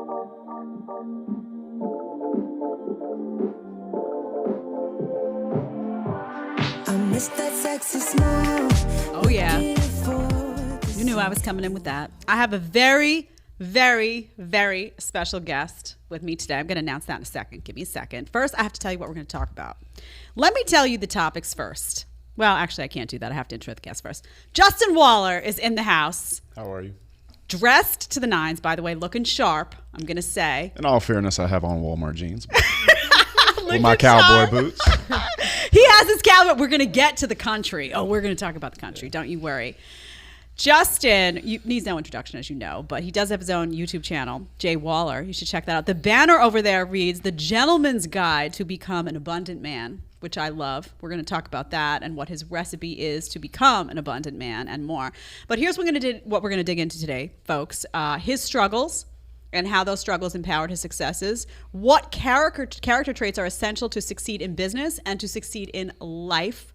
I miss that sexy smile. Oh, yeah. You knew I was coming in with that. I have a very, very, very special guest with me today. I'm going to announce that in a second. Give me a second. First, I have to tell you what we're going to talk about. Let me tell you the topics first. Well, actually, I can't do that. I have to intro the guest first. Justin Waller is in the house. How are you? Dressed to the nines, by the way, looking sharp, I'm going to say. In all fairness, I have on Walmart jeans. With my cowboy boots. He has his cowboy. We're going to get to the country. Oh, we're going to talk about the country. Don't you worry. Justin needs no introduction, as you know, but he does have his own YouTube channel, Jay Waller. You should check that out. The banner over there reads, The Gentleman's Guide to Become an Abundant Man, which I love. We're going to talk about that and what his recipe is to become an abundant man and more. But here's what we're going to dig into today, folks. His struggles and how those struggles empowered his successes. What character traits are essential to succeed in business and to succeed in life.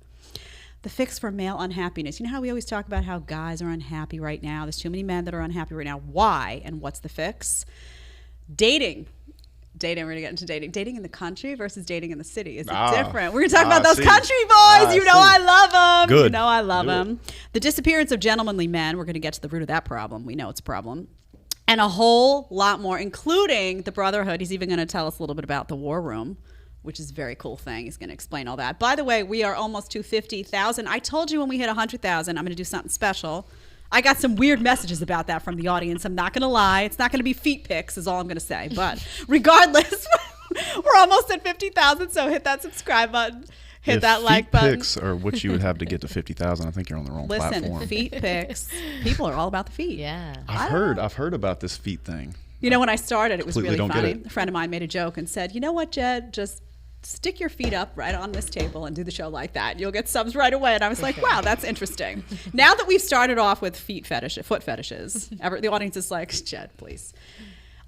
The fix for male unhappiness. You know how we always talk about how guys are unhappy right now? There's too many men that are unhappy right now. Why? And what's the fix? Dating. We're going to get into dating. Dating in the country versus dating in the city. Is it different? We're going to talk about those country boys. You know I love them. Good. You know I love them. The disappearance of gentlemanly men. We're going to get to the root of that problem. We know it's a problem. And a whole lot more, including the brotherhood. He's even going to tell us a little bit about the war room, which is a very cool thing. He's going to explain all that. By the way, we are almost to 50,000. I told you when we hit 100,000, I'm going to do something special. I got some weird messages about that from the audience. I'm not going to lie. It's not going to be feet pics is all I'm going to say. But regardless, we're almost at 50,000. So hit that subscribe button. Hit that like button. Feet pics are what you would have to get to 50,000. I think you're on the wrong platform. Listen, feet pics. People are all about the feet. Yeah. I've heard about this feet thing. You know, when I started, it was really funny. It. A friend of mine made a joke and said, you know what, Jed, just stick your feet up right on this table and do the show like that. You'll get subs right away. And I was like, wow, that's interesting. Now that we've started off with foot fetishes, the audience is like, Jed, please.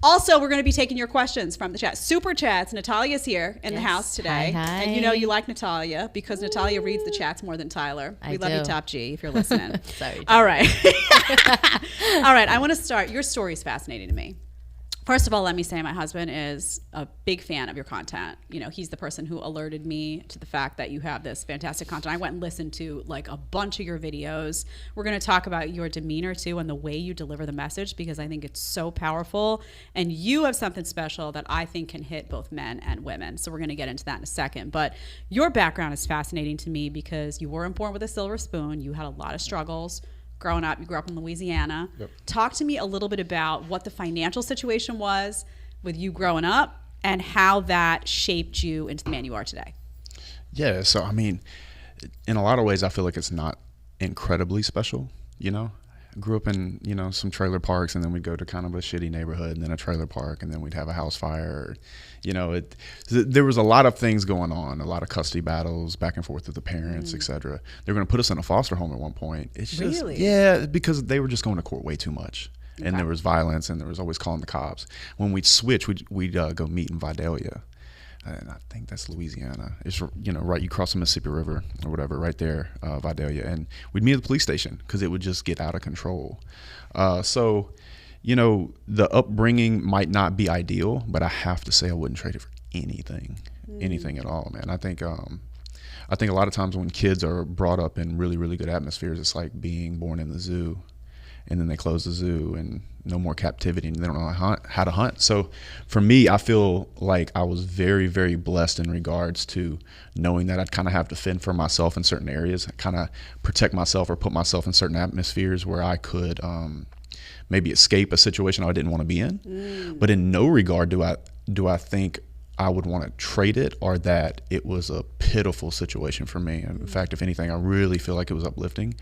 Also, we're going to be taking your questions from the chat. Super chats. Natalia's here in the house today. Hi. And you know you like Natalia because Natalia reads the chats more than Tyler. We love you, Top G, if you're listening. Sorry. All right. All right. I want to start. Your story is fascinating to me. First of all, let me say my husband is a big fan of your content. You know, he's the person who alerted me to the fact that you have this fantastic content. I went and listened to like a bunch of your videos. We're going to talk about your demeanor too and the way you deliver the message because I think it's so powerful. And you have something special that I think can hit both men and women. So we're going to get into that in a second. But your background is fascinating to me because you weren't born with a silver spoon. You had a lot of struggles. Growing up, you grew up in Louisiana. Yep. Talk to me a little bit about what the financial situation was with you growing up and how that shaped you into the man you are today. Yeah, so I mean, in a lot of ways, I feel like it's not incredibly special, you know? I grew up in, you know, some trailer parks, and then we'd go to kind of a shitty neighborhood, and then a trailer park, and then we'd have a house fire. You know, there was a lot of things going on, a lot of custody battles back and forth with the parents, etc. They were going to put us in a foster home at one point. It's just, really? Yeah, because they were just going to court way too much. Okay. And there was violence, and there was always calling the cops. When we'd switch, we'd go meet in Vidalia. And I think that's Louisiana. It's, you know, right, you cross the Mississippi River or whatever, right there, Vidalia. And we'd meet at the police station because it would just get out of control. So, you know, the upbringing might not be ideal, but I have to say I wouldn't trade it for anything at all, man. I think a lot of times when kids are brought up in really, really good atmospheres, it's like being born in the zoo. And then they close the zoo and no more captivity and they don't know how to hunt. So for me, I feel like I was very, very blessed in regards to knowing that I'd kind of have to fend for myself in certain areas, kind of protect myself or put myself in certain atmospheres where I could maybe escape a situation I didn't want to be in. But in no regard do I think I would want to trade it or that it was a pitiful situation for me. And in fact, if anything, I really feel like it was uplifting.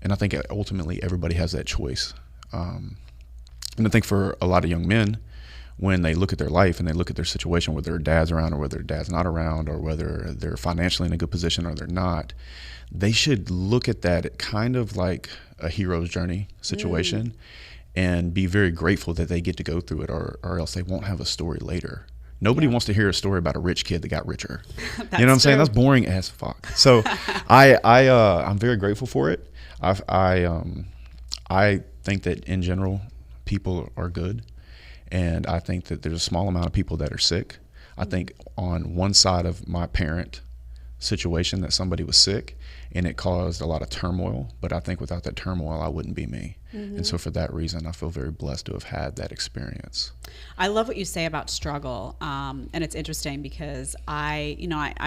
And I think ultimately everybody has that choice. And I think for a lot of young men, when they look at their life and they look at their situation, whether their dad's around or whether their dad's not around or whether they're financially in a good position or they're not, they should look at that kind of like a hero's journey situation and be very grateful that they get to go through it or else they won't have a story later. Nobody wants to hear a story about a rich kid that got richer. You know what I'm saying? That's boring as fuck. So I'm very grateful for it. I think that in general, people are good. And I think that there's a small amount of people that are sick. I think on one side of my parent situation that somebody was sick and it caused a lot of turmoil, but I think without that turmoil I wouldn't be me. And so for that reason I feel very blessed to have had that experience. I love what you say about struggle, and it's interesting because I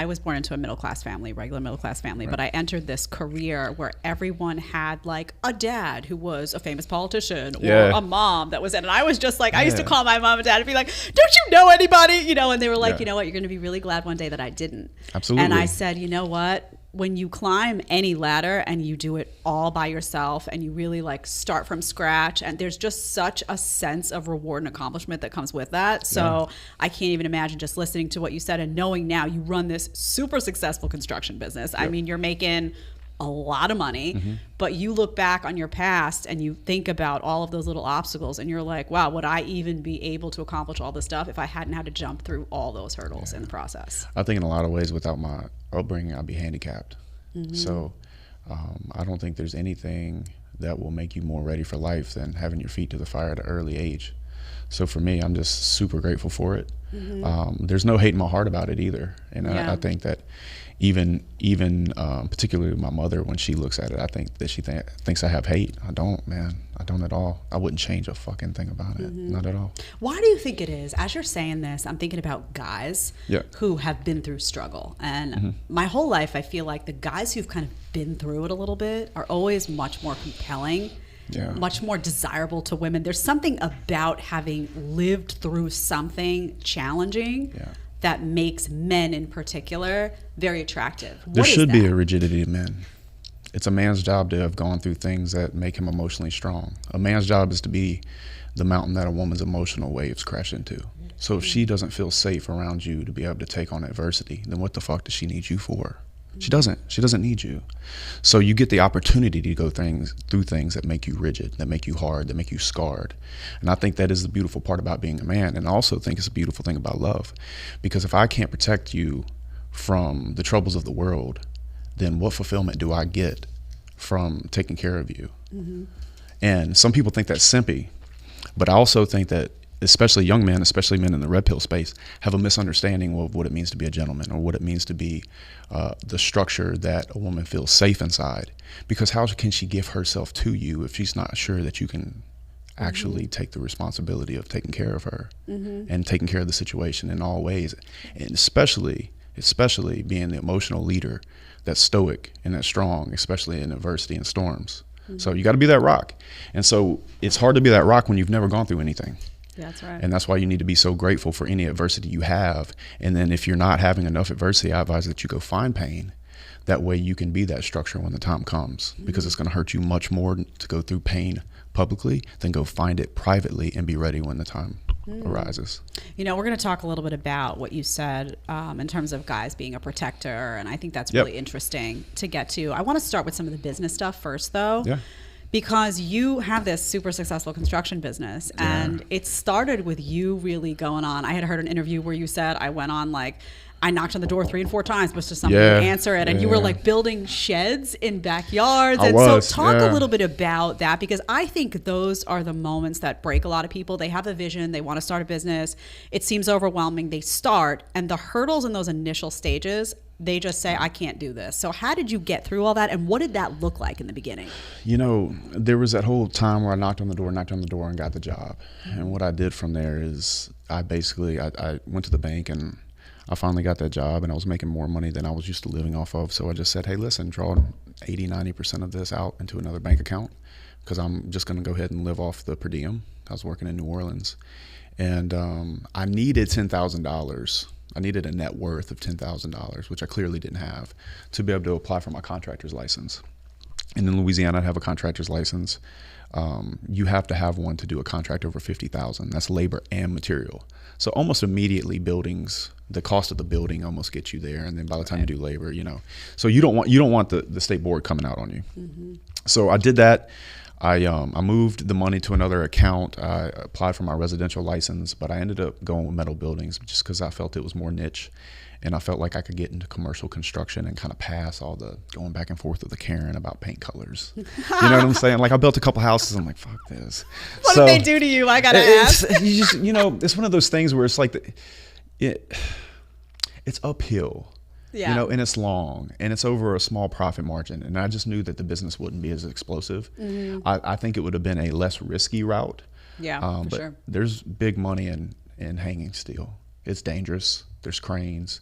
was born into a middle class family, regular middle class family, but I entered this career where everyone had like a dad who was a famous politician or a mom that was in, and I was just like, I used to call my mom and dad and be like, don't you know anybody, and they were like, you know what, you're going to be really glad one day that I didn't. Absolutely. And I said, you know what, when you climb any ladder and you do it all by yourself and you really like start from scratch, and there's just such a sense of reward and accomplishment that comes with that. So I can't even imagine just listening to what you said and knowing now you run this super successful construction business. I mean, you're making a lot of money, but you look back on your past and you think about all of those little obstacles and you're like, wow, would I even be able to accomplish all this stuff if I hadn't had to jump through all those hurdles in the process? I think in a lot of ways without my upbringing I'd be handicapped. So I don't think there's anything that will make you more ready for life than having your feet to the fire at an early age. So for me, I'm just super grateful for it. There's no hate in my heart about it either. And I think that even particularly my mother, when she looks at it, I think that she thinks I have hate. I don't, man. I don't at all. I wouldn't change a fucking thing about it. Not at all. Why do you think it is? As you're saying this, I'm thinking about guys who have been through struggle. And my whole life, I feel like the guys who've kind of been through it a little bit are always much more compelling, much more desirable to women. There's something about having lived through something challenging that makes men in particular very attractive. There should be a rigidity in men. It's a man's job to have gone through things that make him emotionally strong. A man's job is to be the mountain that a woman's emotional waves crash into. So if she doesn't feel safe around you to be able to take on adversity, then what the fuck does she need you for? She doesn't. She doesn't need you. So you get the opportunity to go through things that make you rigid, that make you hard, that make you scarred. And I think that is the beautiful part about being a man. And I also think it's a beautiful thing about love. Because if I can't protect you from the troubles of the world, then what fulfillment do I get from taking care of you? And some people think that's simpy, but I also think that especially young men, especially men in the red pill space, have a misunderstanding of what it means to be a gentleman or what it means to be the structure that a woman feels safe inside. Because how can she give herself to you if she's not sure that you can actually take the responsibility of taking care of her and taking care of the situation in all ways, and especially being the emotional leader that's stoic and that's strong, especially in adversity and storms. So you got to be that rock. And so it's hard to be that rock when you've never gone through anything. Yeah, that's right. And that's why you need to be so grateful for any adversity you have. And then if you're not having enough adversity, I advise that you go find pain. That way you can be that structure when the time comes, because it's going to hurt you much more to go through pain publicly than go find it privately and be ready when the time arises. You know, we're going to talk a little bit about what you said in terms of guys being a protector. And I think that's really interesting to get to. I want to start with some of the business stuff first, though. Because you have this super successful construction business, and it started with you really going on. I had heard an interview where you said, I went on like, I knocked on the door 3 and 4 times, but just somebody would answer it. And you were like building sheds in backyards. So talk a little bit about that, because I think those are the moments that break a lot of people. They have a vision, they want to start a business. It seems overwhelming. They start, and the hurdles in those initial stages, they just say, I can't do this. So how did you get through all that? And what did that look like in the beginning? You know, there was that whole time where I knocked on the door and got the job. And what I did from there is I went to the bank and I finally got that job, and I was making more money than I was used to living off of. So I just said, hey, listen, draw 80-90% of this out into another bank account, because I'm just going to go ahead and live off the per diem. I was working in New Orleans, and I needed $10,000. I needed a net worth of $10,000, which I clearly didn't have, to be able to apply for my contractor's license. And in Louisiana, to have a contractor's license, you have to have one to do a contract over $50,000. That's labor and material. So almost immediately, the cost of the building almost gets you there, and then by the time you do labor, you know, so you don't want the state board coming out on you. So I did that. I moved the money to another account. I applied for my residential license, but I ended up going with metal buildings just because I felt it was more niche. and I felt like I could get into commercial construction and kind of pass all the going back and forth with the Karen about paint colors. You know what I'm saying? Like, I built a couple houses. I'm like, fuck this. What did they do to you? I gotta ask. It's one of those things where it's like it's uphill. Yeah. And it's long, and it's over a small profit margin. And I just knew that the business wouldn't be as explosive. I think it would have been a less risky route. Yeah, for but sure. there's big money in hanging steel. It's dangerous. There's cranes.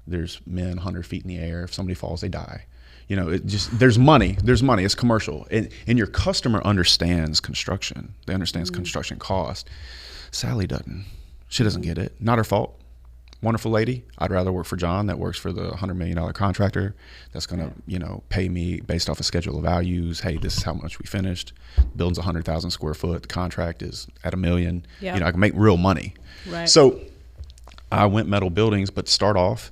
There's men 100 feet in the air. If somebody falls, they die. There's money. There's money. It's commercial. And your customer understands construction. They understands construction cost. Sally doesn't. She doesn't get it. Not her fault. Wonderful lady. I'd rather work for John that works for the $100 million contractor that's going to, pay me based off a schedule of values. Hey, this is how much we finished. Building's 100,000 square foot. The contract is at $1 million. Yeah. I can make real money. Right. So I went metal buildings, but to start off,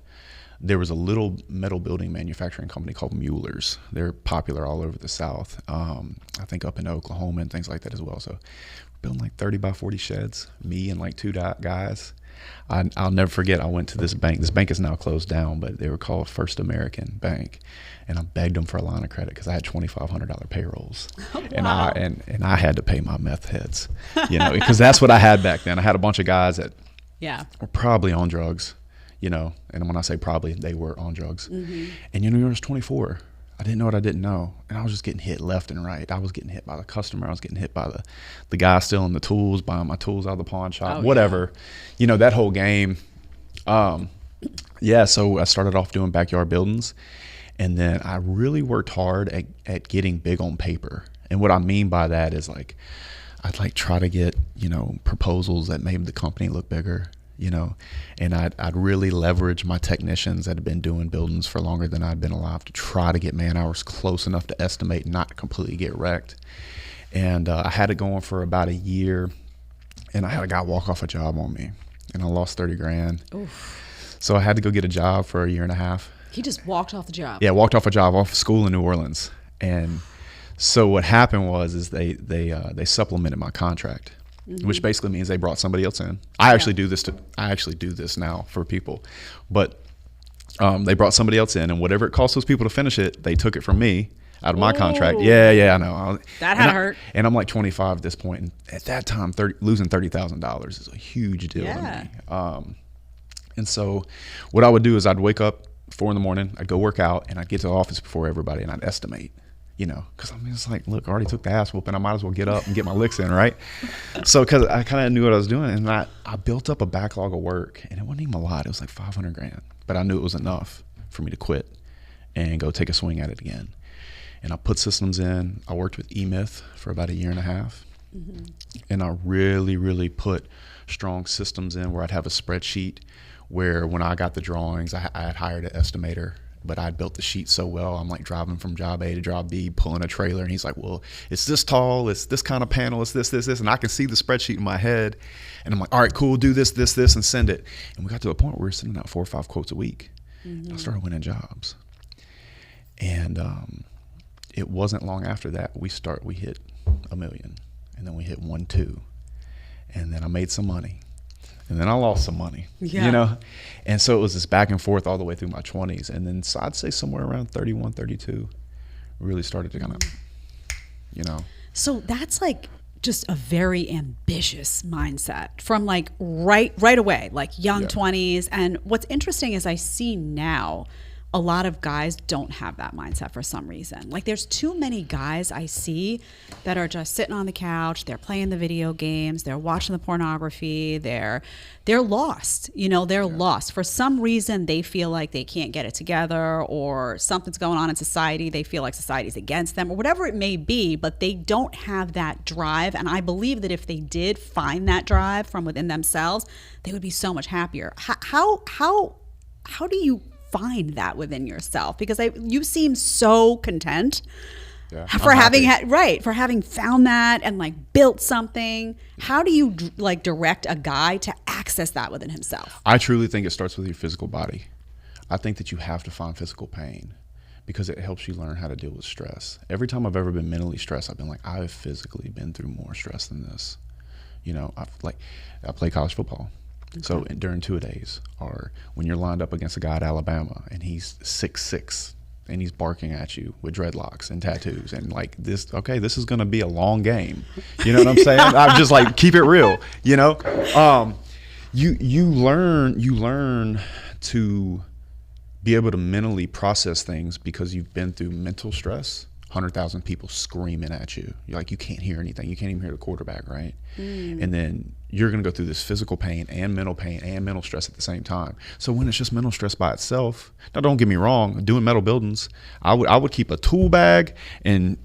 there was a little metal building manufacturing company called Mueller's. They're popular all over the South. I think up in Oklahoma and things like that as well. So we're building like 30 by 40 sheds, me and like two guys. I'll never forget, I went to this bank. This bank is now closed down, but they were called First American Bank. And I begged them for a line of credit because I had $2,500 payrolls. Oh, wow. And I had to pay my meth heads, because that's what I had back then. I had a bunch of guys that were probably on drugs, and when I say probably, they were on drugs. And I was 24. I didn't know what I didn't know. And I was just getting hit left and right. I was getting hit by the customer. I was getting hit by the guy stealing the tools, buying my tools out of the pawn shop, whatever. Yeah. That whole game. So I started off doing backyard buildings. And then I really worked hard at getting big on paper. And what I mean by that is like, I'd try to get, proposals that made the company look bigger. And I'd really leverage my technicians that had been doing buildings for longer than I'd been alive to try to get man hours close enough to estimate and not completely get wrecked. And I had it going for about a year, and I had a guy walk off a job on me, and I lost 30 grand. Oof. So I had to go get a job for a year and a half. He just walked off the job. Yeah, walked off a job off school in New Orleans. And so what happened is they supplemented my contract. Which basically means they brought somebody else in. I actually do this now for people, but they brought somebody else in, and whatever it cost those people to finish it, they took it from me out of my contract. Yeah, I know. That had to hurt. And I'm like 25 at this point, and at that time, losing $30,000 is a huge deal to me. And so, what I would do is I'd wake up 4 a.m, I'd go work out, and I'd get to the office before everybody, and I'd estimate. Because I'm just like, look, I already took the ass whooping. I might as well get up and get my licks in, right? So, because I kind of knew what I was doing, and I built up a backlog of work, and it wasn't even a lot. It was like 500 grand, but I knew it was enough for me to quit and go take a swing at it again. And I put systems in. I worked with eMyth for about a year and a half, and I really, really put strong systems in where I'd have a spreadsheet where when I got the drawings, I had hired an estimator. But I'd built the sheet so well, I'm like driving from job A to job B, pulling a trailer, and he's like, well, it's this tall, it's this kind of panel, it's this, and I can see the spreadsheet in my head, and I'm like, all right, cool, do this, and send it. And we got to a point where we were sending out 4 or 5 quotes a week. I started winning jobs. And it wasn't long after that, we hit $1 million, and then we hit 1.2, and then I made some money. And then I lost some money, And so it was this back and forth all the way through my 20s. And then so I'd say somewhere around 31, 32, really started to kind of, So that's like just a very ambitious mindset from like right away, like young 20s. And what's interesting is I see now a lot of guys don't have that mindset for some reason. Like there's too many guys I see that are just sitting on the couch, they're playing the video games, they're watching the pornography, they're lost, they're lost. For some reason they feel like they can't get it together, or something's going on in society, they feel like society's against them, or whatever it may be, but they don't have that drive. And I believe that if they did find that drive from within themselves, they would be so much happier. How do you find that within yourself? Because you seem so content for having found that and like built something. How do you like direct a guy to access that within himself? I truly think it starts with your physical body. I think that you have to find physical pain because it helps you learn how to deal with stress. Every time I've ever been mentally stressed, I've been like, I've physically been through more stress than this. I play college football. So during 2-a-days, or when you're lined up against a guy at Alabama and he's 6'6", and he's barking at you with dreadlocks and tattoos and like this, okay, this is going to be a long game. You know what I'm saying? I'm just like, keep it real, you know? You learn to be able to mentally process things because you've been through mental stress. 100,000 people screaming at you. You're like, you can't hear anything. You can't even hear the quarterback, right? And then you're going to go through this physical pain and mental stress at the same time. So when it's just mental stress by itself, now don't get me wrong, doing metal buildings, I would keep a tool bag and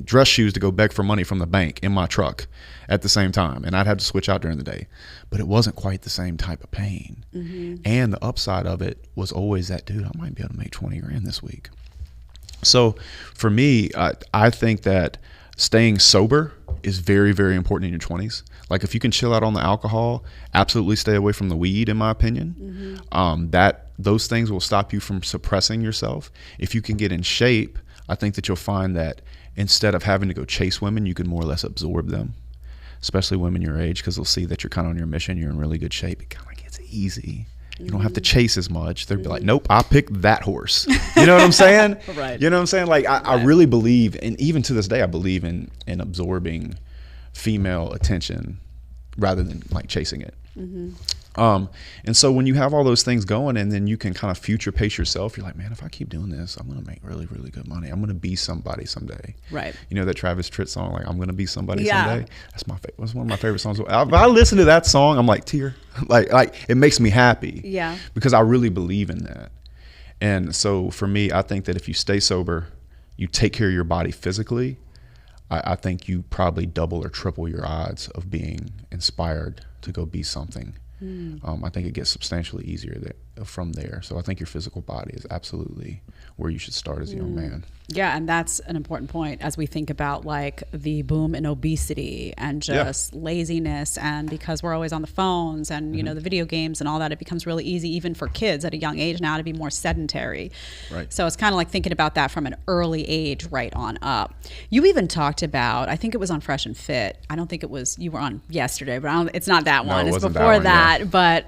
dress shoes to go beg for money from the bank in my truck at the same time. And I'd have to switch out during the day. But it wasn't quite the same type of pain. And the upside of it was always that, dude, I might be able to make 20 grand this week. So for me, I think that staying sober is very, very important in your 20s. Like if you can chill out on the alcohol, absolutely stay away from the weed, in my opinion. Those things will stop you from suppressing yourself. If you can get in shape, I think that you'll find that instead of having to go chase women, you can more or less absorb them, especially women your age, because they'll see that you're kind of on your mission, you're in really good shape. It kind of gets easy. You don't have to chase as much. They'll be like, nope, I picked that horse. You know what I'm saying? Right. You know what I'm saying? Like, I really believe, and even to this day, I believe in absorbing female attention rather than like chasing it. And so when you have all those things going and then you can kind of future pace yourself, you're like, man, if I keep doing this, I'm going to make really, really good money. I'm going to be somebody someday. Right. You know that Travis Tritt song, like, I'm going to be somebody someday? That's that's one of my favorite songs. If I listen to that song, I'm like, tear. Like it makes me happy. Yeah. Because I really believe in that. And so for me, I think that if you stay sober, you take care of your body physically, I think you probably double or triple your odds of being inspired to go be something. I think it gets substantially easier from there. So I think your physical body is absolutely where you should start as a young man. Yeah, and that's an important point as we think about like the boom in obesity and just laziness, and because we're always on the phones and you know the video games and all that, it becomes really easy even for kids at a young age now to be more sedentary. Right. So it's kind of like thinking about that from an early age right on up. You even talked about, I think it was on Fresh and Fit. I don't think it was, you were on yesterday, but it's not that one. No, it it's wasn't before that one, but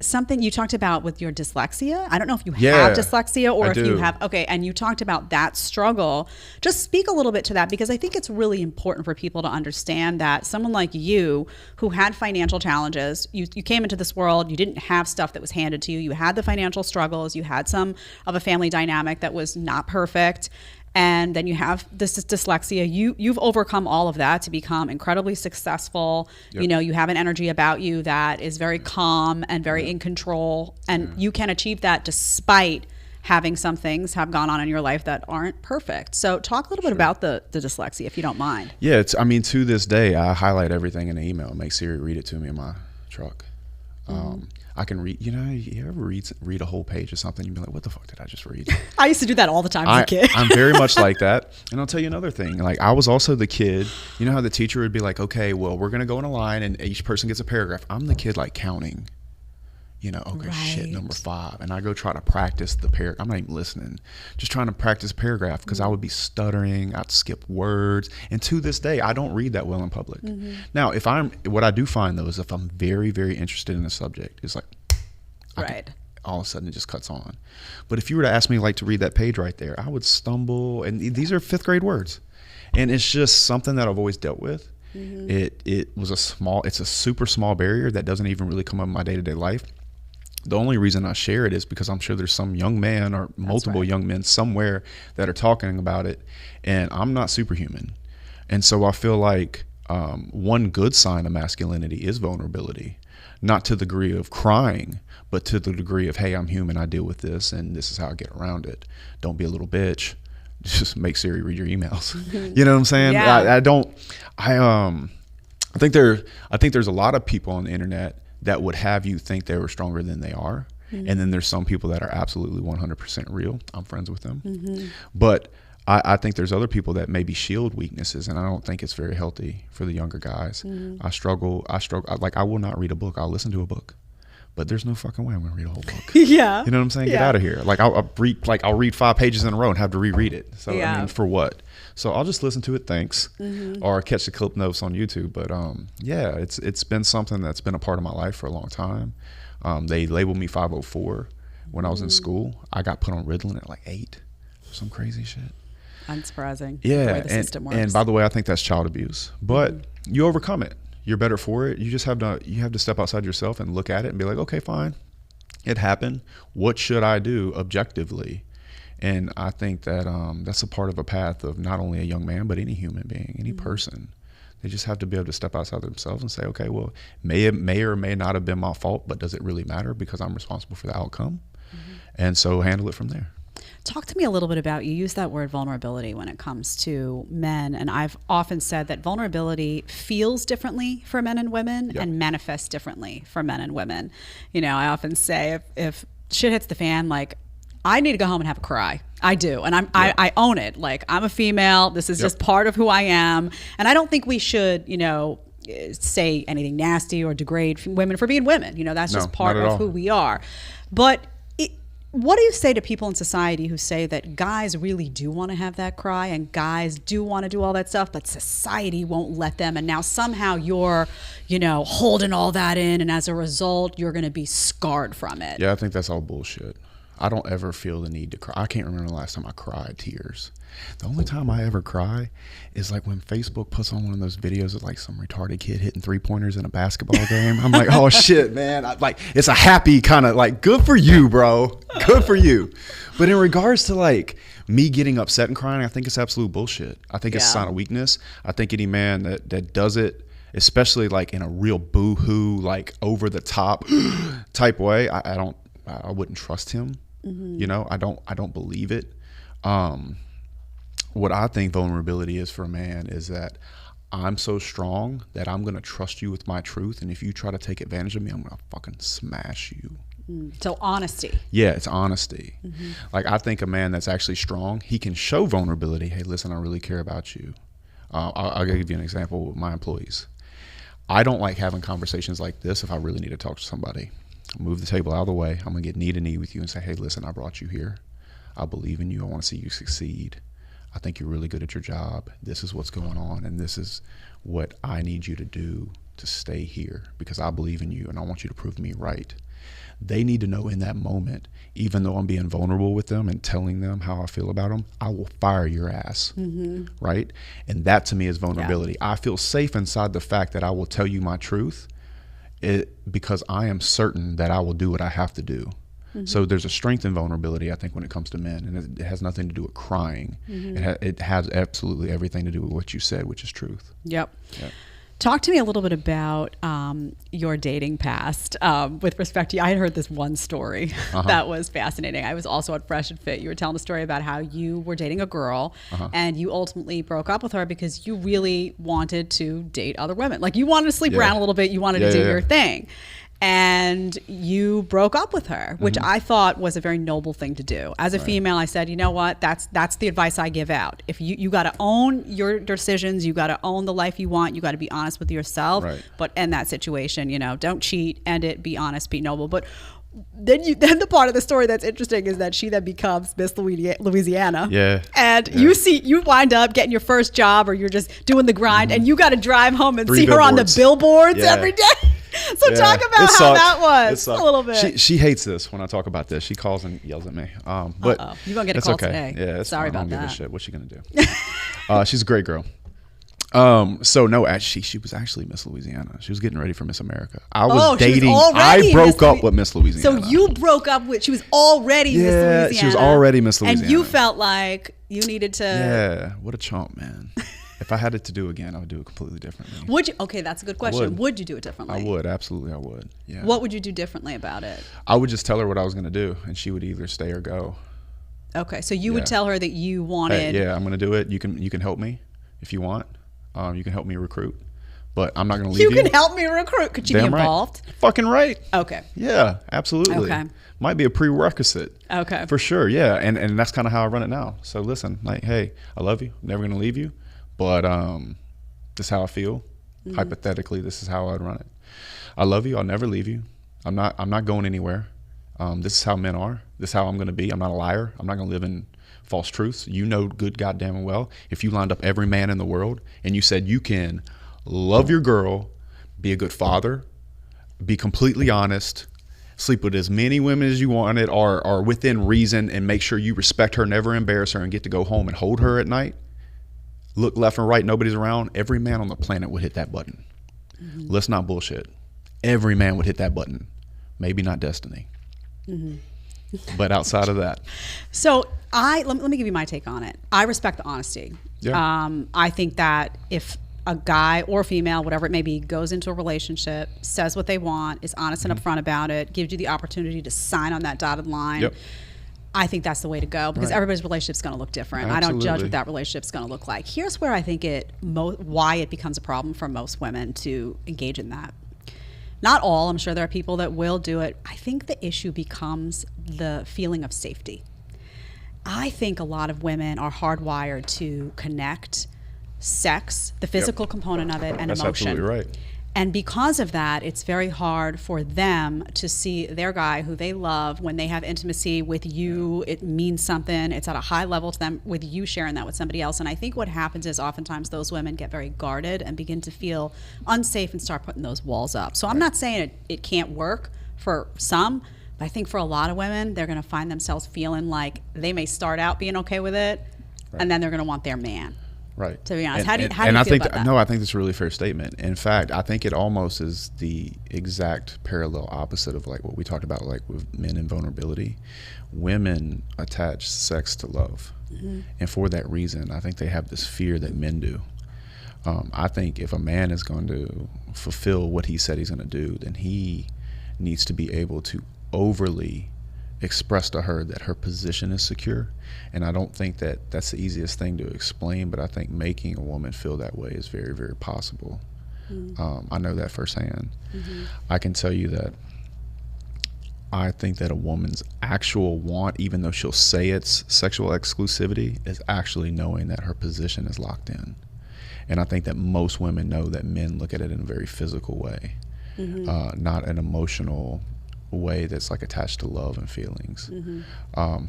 something you talked about with your dyslexia. I don't know if you have dyslexia or I if do. you have, okay, and you talked about that struggle. Just speak a little bit to that, because I think it's really important for people to understand that someone like you who had financial challenges, you came into this world, you didn't have stuff that was handed to you, you had the financial struggles, you had some of a family dynamic that was not perfect, and then you have this dyslexia. You've overcome all of that to become incredibly successful. You know, you have an energy about you that is very calm and very in control, and you can achieve that despite having some things have gone on in your life that aren't perfect. So talk a little bit about the dyslexia, if you don't mind. Yeah, to this day, I highlight everything in the email, make Siri read it to me in my truck. I can read, you ever read a whole page or something, you'd be like, what the fuck did I just read? I used to do that all the time as a kid. I'm very much like that. And I'll tell you another thing. Like, I was also the kid, you know how the teacher would be like, okay, well, we're going to go in a line and each person gets a paragraph. I'm the kid like counting. Shit, number 5. And I go try to practice the paragraph. I'm not even listening. Just trying to practice a paragraph because I would be stuttering. I'd skip words. And to this day, I don't read that well in public. Now, what I do find though is if I'm very, very interested in a subject, it's like, all of a sudden it just cuts on. But if you were to ask me like to read that page right there, I would stumble. And these are 5th grade words. And it's just something that I've always dealt with. It's a super small barrier that doesn't even really come up in my day-to-day life. The only reason I share it is because I'm sure there's some young man or multiple young men somewhere that are talking about it, and I'm not superhuman. And so I feel like one good sign of masculinity is vulnerability, not to the degree of crying, but to the degree of, hey, I'm human, I deal with this, and this is how I get around it. Don't be a little bitch. Just make Siri read your emails. You know what I'm saying? Yeah. I think there's a lot of people on the internet that would have you think they were stronger than they are. And then there's some people that are absolutely 100% real. I'm friends with them. But I think there's other people that maybe shield weaknesses, and I don't think it's very healthy for the younger guys. I struggle. Like, I will not read a book. I'll listen to a book. but there's no fucking way I'm gonna read a whole book. Yeah. You know what I'm saying? Get out of here. Like I'll read 5 pages in a row and have to reread it. So I mean, for what? So I'll just listen to it, thanks, or catch the clip notes on YouTube. But yeah, it's been something that's been a part of my life for a long time. They labeled me 504 when I was in school. I got put on Ritalin at like 8 or some crazy shit. Unsurprising. Yeah, The way the system works. and by the way, I think that's child abuse. But you overcome it. You're better for it. You just have to step outside yourself and look at it and be like, okay, fine, it happened. What should I do objectively? And I think that that's a part of a path of not only a young man, but any human being, any person. They just have to be able to step outside themselves and say, okay, well, it may or may not have been my fault, but does it really matter because I'm responsible for the outcome? And so handle it from there. Talk to me a little bit about, you use that word vulnerability when it comes to men. And I've often said that vulnerability feels differently for men and women and manifests differently for men and women. You know, I often say if shit hits the fan, like, I need to go home and have a cry. I do. And I own it. Like, I'm a female. This is just part of who I am. And I don't think we should, you know, say anything nasty or degrade women for being women. You know, that's just part of who we are. But what do you say to people in society who say that guys really do want to have that cry and guys do want to do all that stuff, but society won't let them, and now somehow you're, you know, holding all that in, and as a result, you're going to be scarred from it? Yeah, I think that's all bullshit. I don't ever feel the need to cry. I can't remember the last time I cried tears. The only time I ever cry is like when Facebook puts on one of those videos of like some retarded kid hitting 3-pointers in a basketball game. I'm like, oh shit, man. Like, it's a happy kind of like, good for you, bro. Good for you. But in regards to like me getting upset and crying, I think it's absolute bullshit. I think it's a sign of weakness. I think any man that does it, especially like in a real boo-hoo, like over the top type way, I wouldn't trust him. You know, I don't believe it. What I think vulnerability is for a man is that I'm so strong that I'm going to trust you with my truth. And if you try to take advantage of me, I'm going to fucking smash you. So honesty. Yeah, it's honesty. Like, I think a man that's actually strong, he can show vulnerability. Hey, listen, I really care about you. I'll give you an example with my employees. I don't like having conversations like this if I really need to talk to somebody. I'll move the table out of the way. I'm going to get knee to knee with you and say, hey, listen, I brought you here. I believe in you. I want to see you succeed. I think you're really good at your job. This is what's going on, and this is what I need you to do to stay here because I believe in you and I want you to prove me right. They need to know in that moment, even though I'm being vulnerable with them and telling them how I feel about them, I will fire your ass, right? And that to me is vulnerability. I feel safe inside the fact that I will tell you my truth because I am certain that I will do what I have to do. So there's a strength in vulnerability, I think, when it comes to men, and it has nothing to do with crying. It has absolutely everything to do with what you said, which is truth. Yep. Talk to me a little bit about your dating past with respect to you. I had heard this one story that was fascinating. I was also at Fresh and Fit. You were telling a story about how you were dating a girl and you ultimately broke up with her because you really wanted to date other women. Like, you wanted to sleep around a little bit. You wanted to do your thing. And you broke up with her, which I thought was a very noble thing to do. As a female, I said, you know what? That's the advice I give out. If you got to own your decisions, you got to own the life you want. You got to be honest with yourself. But end that situation. You know, don't cheat. End it. Be honest. Be noble. But then the part of the story that's interesting is that she then becomes Miss Louisiana. And you wind up getting your first job, or you're just doing the grind, and you got to drive home and see her on the billboards every day. So talk about how that was a little bit. She hates this when I talk about this. She calls and yells at me. But you're gonna get a call today. Yeah, sorry about that. I don't give a shit. What's she gonna do? She's a great girl. So no, actually, she was actually Miss Louisiana. She was getting ready for Miss America. I was dating. I broke up with Miss Louisiana. So you broke up with? She was already Miss Louisiana. She was already Miss Louisiana. And you felt like you needed to. Yeah, what a chump, man. If I had it to do again, I would do it completely differently. Would you? Okay, that's a good question. Would you do it differently? I would, absolutely I would. Yeah. What would you do differently about it? I would just tell her what I was going to do, and she would either stay or go. Okay, so you would tell her that you wanted. Hey, I'm going to do it. You can help me if you want. You can help me recruit, but I'm not going to leave you. You can help me recruit. Could you be involved? Right. Fucking right. Okay. Yeah, absolutely. Okay. Might be a prerequisite. Okay. For sure. Yeah, and that's kind of how I run it now. So listen, like, hey, I love you. I'm never going to leave you, but this is how I feel. Hypothetically, this is how I'd run it. I love you. I'll never leave you. I'm not going anywhere. This is how men are. This is how I'm going to be. I'm not a liar. I'm not going to live in false truths. You know good goddamn well, if you lined up every man in the world and you said you can love your girl, be a good father, be completely honest, sleep with as many women as you wanted, are within reason, and make sure you respect her, never embarrass her, and get to go home and hold her at night, look left and right, nobody's around, every man on the planet would hit that button. Mm-hmm. Let's not bullshit. Every man would hit that button. Maybe not Destiny. Mm-hmm. But outside of that. So let me give you my take on it. I respect the honesty. Yeah. I think that if a guy or female, whatever it may be, goes into a relationship, says what they want, is honest and upfront about it, gives you the opportunity to sign on that dotted line, yep. I think that's the way to go, because everybody's relationship is going to look different. Absolutely. I don't judge what that relationship is going to look like. Here's where I think why it becomes a problem for most women to engage in that. Not all, I'm sure there are people that will do it. I think the issue becomes the feeling of safety. I think a lot of women are hardwired to connect sex, the physical component of it, and That's emotion. absolutely right. And because of that, it's very hard for them to see their guy who they love, when they have intimacy with you, it means something. It's at a high level to them, with you sharing that with somebody else. And I think what happens is oftentimes those women get very guarded and begin to feel unsafe and start putting those walls up. So I'm not saying it can't work for some, but I think for a lot of women, they're going to find themselves feeling like they may start out being okay with it, and then they're going to want their man. Right. To be honest, how do you feel about that? No, I think that's a really fair statement. In fact, I think it almost is the exact parallel opposite of like what we talked about, like with men and vulnerability. Women attach sex to love. Mm-hmm. And for that reason, I think they have this fear that men do. I think if a man is going to fulfill what he said he's going to do, then he needs to be able to overly express to her that her position is secure. And I don't think that that's the easiest thing to explain, but I think making a woman feel that way is very, very possible. I know that firsthand. Mm-hmm. I can tell you that I think that a woman's actual want, even though she'll say it's sexual exclusivity, is actually knowing that her position is locked in. And I think that most women know that men look at it in a very physical way, not an emotional way that's like attached to love and feelings.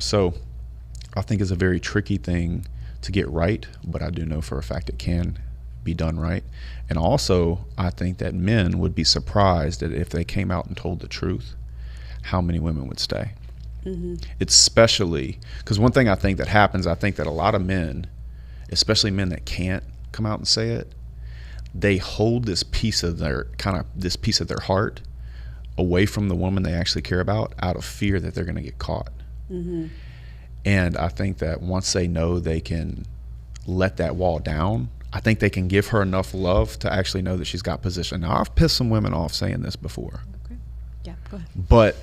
So I think it's a very tricky thing to get right, but I do know for a fact it can be done right. And also I think that men would be surprised that if they came out and told the truth, how many women would stay. Especially because one thing I think that happens, I think that a lot of men, especially men that can't come out and say it, they hold this piece of their heart away from the woman they actually care about, out of fear that they're going to get caught. And I think that once they know they can let that wall down, I think they can give her enough love to actually know that she's got position. Now, I've pissed some women off saying this before. Okay. Yeah, go ahead. But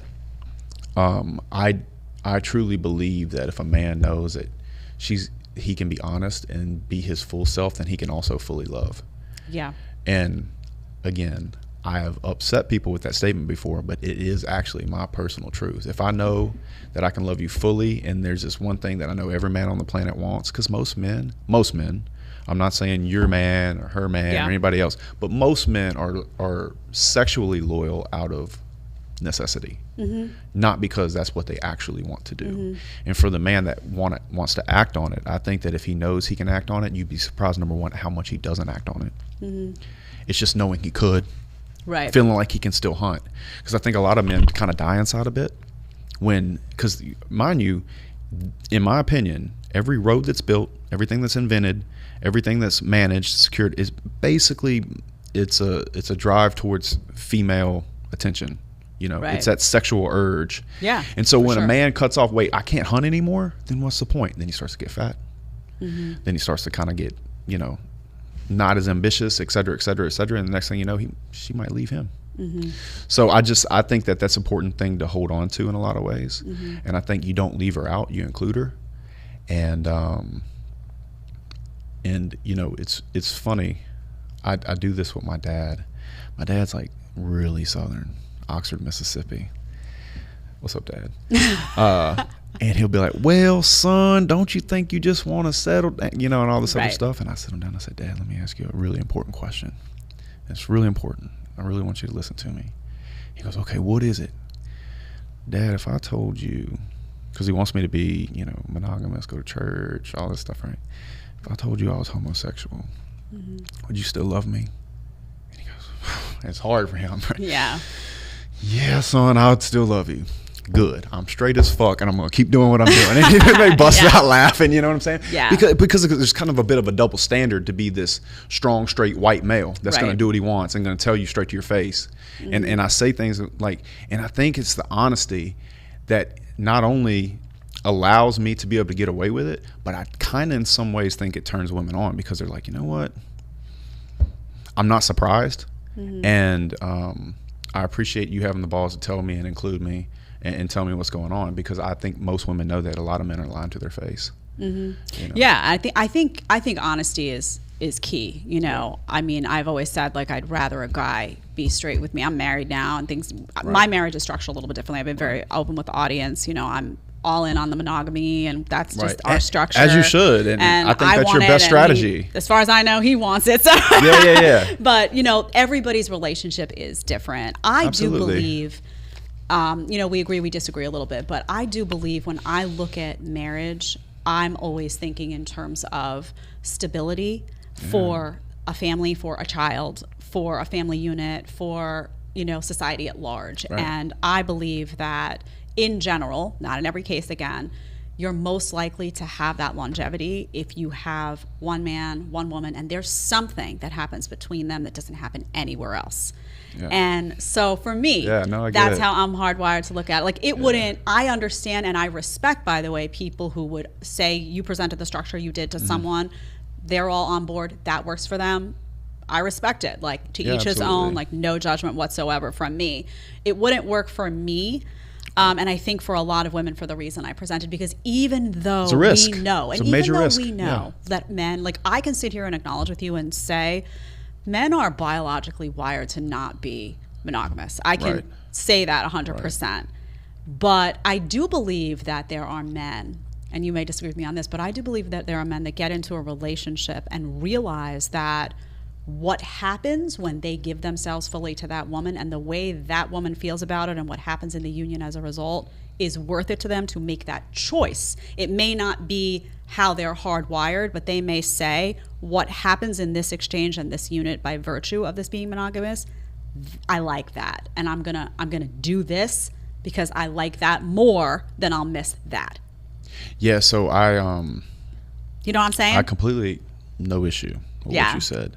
I truly believe that if a man knows that he can be honest and be his full self, then he can also fully love. Yeah. And again, I have upset people with that statement before, but it is actually my personal truth. If I know that I can love you fully, and there's this one thing that I know every man on the planet wants, because most men, I'm not saying your man or her man or anybody else, but most men are sexually loyal out of necessity, not because that's what they actually want to do. And for the man that wants to act on it, I think that if he knows he can act on it, you'd be surprised, number one, how much he doesn't act on it. It's just knowing he could. Right. Feeling like he can still hunt. Because I think a lot of men kind of die inside a bit because mind you, in my opinion, every road that's built, everything that's invented, everything that's managed, secured, is basically, it's a drive towards female attention. It's that sexual urge. Yeah. And so when a man cuts off, wait, I can't hunt anymore, then what's the point? Then he starts to get fat. Then he starts to kind of get, not as ambitious, et cetera, et cetera, et cetera. And the next thing you know, she might leave him. So I think that that's an important thing to hold on to in a lot of ways. And I think you don't leave her out, you include her. And it's funny. I do this with my dad. My dad's like really Southern, Oxford, Mississippi. What's up, Dad? And he'll be like, well, son, don't you think you just want to settle down, and all this other stuff. And I sit him down and I said, Dad, let me ask you a really important question. It's really important. I really want you to listen to me. He goes, okay, what is it? Dad, if I told you, because he wants me to be, monogamous, go to church, all this stuff, right? If I told you I was homosexual, would you still love me? And he goes, it's hard for him. Right? Yeah. Yeah, son, I would still love you. Good. I'm straight as fuck, and I'm gonna keep doing what I'm doing. And they bust out laughing. You know what I'm saying? Yeah. Because there's kind of a bit of a double standard to be this strong, straight white male that's gonna do what he wants and gonna tell you straight to your face. And I say things like, and I think it's the honesty that not only allows me to be able to get away with it, but I kind of in some ways think it turns women on, because they're like, you know what? I'm not surprised, and I appreciate you having the balls to tell me and include me. And tell me what's going on, because I think most women know that a lot of men are lying to their face. Yeah, I think honesty is key. I mean, I've always said, like, I'd rather a guy be straight with me. I'm married now, and things. My marriage is structured a little bit differently. I've been very open with the audience. I'm all in on the monogamy, and that's just our structure. As you should, and I think that's your best strategy. As far as I know, he wants it. So yeah. But everybody's relationship is different. I do believe. We agree, we disagree a little bit, but I do believe when I look at marriage, I'm always thinking in terms of stability for a family, for a child, for a family unit, for, society at large. Right. And I believe that in general, not in every case again, you're most likely to have that longevity if you have one man, one woman, and there's something that happens between them that doesn't happen anywhere else. Yeah. And so for me, that's how I'm hardwired to look at it. Like, it wouldn't, I understand and I respect, by the way, people who would say you presented the structure you did to someone, they're all on board, that works for them. I respect it. Like, to each his own, like, no judgment whatsoever from me. It wouldn't work for me. And I think for a lot of women, for the reason I presented, because even though we know, and even though we know that men, like, I can sit here and acknowledge with you and say, men are biologically wired to not be monogamous. I can say that 100%. Right. But I do believe that there are men, and you may disagree with me on this, but I do believe that there are men that get into a relationship and realize that what happens when they give themselves fully to that woman, and the way that woman feels about it, and what happens in the union as a result, is worth it to them to make that choice. It may not be how they're hardwired, but they may say, what happens in this exchange and this unit by virtue of this being monogamous, I like that, and I'm gonna do this because I like that more than I'll miss that. Yeah, so I you know what I'm saying? I completely no issue with what you said.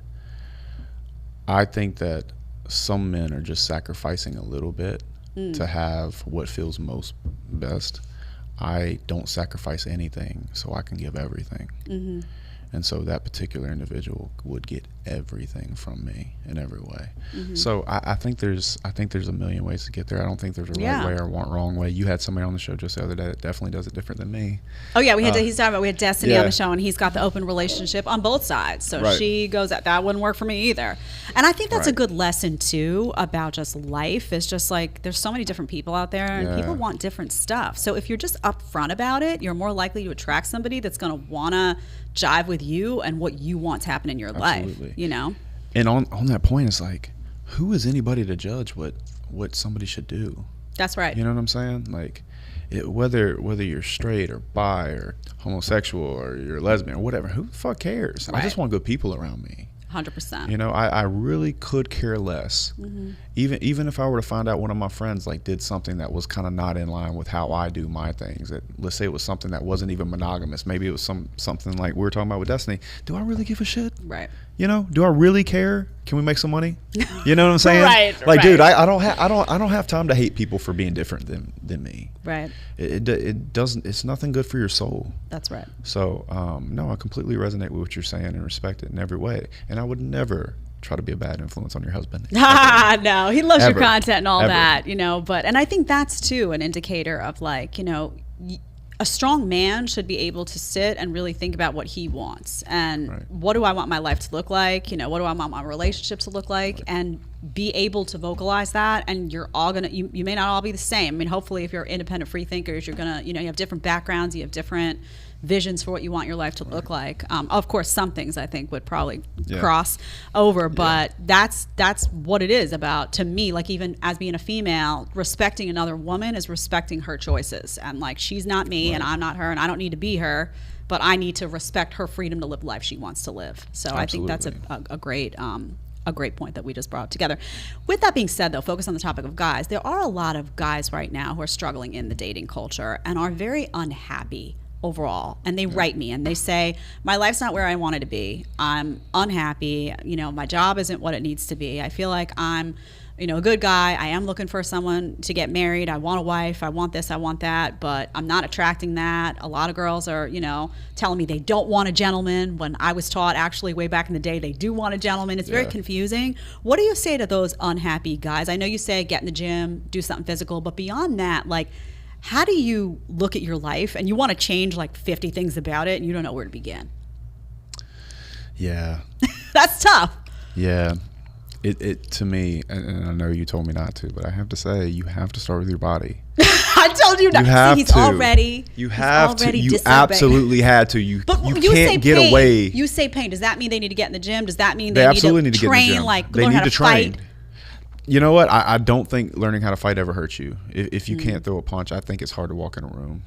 I think that some men are just sacrificing a little bit to have what feels most best. I don't sacrifice anything so I can give everything. And so that particular individual would get everything from me in every way. So I think there's a million ways to get there. I don't think there's a right way or wrong way. You had somebody on the show just the other day that definitely does it different than me. Oh yeah, we had Destiny on the show, and he's got the open relationship on both sides. So she goes, that wouldn't work for me either. And I think that's a good lesson too about just life. It's just like, there's so many different people out there, and people want different stuff. So if you're just upfront about it, you're more likely to attract somebody that's going to want to jive with you and what you want to happen in your life, And on that point, it's like, who is anybody to judge what somebody should do? That's right. You know what I'm saying? Like, whether you're straight or bi or homosexual or you're lesbian or whatever, who the fuck cares? I just want good people around me. 100%. I really could care less. Even if I were to find out one of my friends like did something that was kind of not in line with how I do my things. Let's say it was something that wasn't even monogamous. Maybe it was something like we were talking about with Destiny. Do I really give a shit? Right. Do I really care? Can we make some money? You know what I'm saying? Right. Like, dude, I don't have time to hate people for being different than me. Right. It doesn't. It's nothing good for your soul. That's right. So no, I completely resonate with what you're saying and respect it in every way. And I would never try to be a bad influence on your husband. No, he loves Ever. your content and all Ever. that, But and I think that's too an indicator of, like, a strong man should be able to sit and really think about what he wants and what do I want my life to look like, what do I want my relationship to look like, and be able to vocalize that. And you're all gonna, you may not all be the same. I mean, hopefully if you're independent free thinkers, you're gonna, you have different backgrounds, you have different visions for what you want your life to look like. Of course, some things I think would probably cross over, but that's what it is about to me. Like, even as being a female, respecting another woman is respecting her choices, and like, she's not me and I'm not her, and I don't need to be her, but I need to respect her freedom to live the life she wants to live. So I think that's a great point that we just brought together. With that being said, though, focus on the topic of guys. There are a lot of guys right now who are struggling in the dating culture and are very unhappy overall. And they write me and they say, my life's not where I wanted to be. I'm unhappy. You know, my job isn't what it needs to be. I feel like I'm, you know, a good guy. I am looking for someone to get married. I want a wife. I want this. I want that. But I'm not attracting that. A lot of girls are, you know, telling me they don't want a gentleman, when I was taught actually way back in the day they do want a gentleman. It's very confusing. What do you say to those unhappy guys? I know you say get in the gym, do something physical, but beyond that, like, how do you look at your life and you want to change like 50 things about it and you don't know where to begin? Yeah. That's tough. Yeah. It to me, and I know you told me not to, but I have to say, you have to start with your body. I told you not. You have he's to. already. You have to. You disobeying. absolutely had to. You you can't get pain. away. You say pain. Does that mean they need to get in the gym? Does that mean They they absolutely need to get in the train, gym. like They learn need how to to train. fight? You know what? I don't think learning how to fight ever hurts you. If you can't throw a punch, I think it's hard to walk in a room.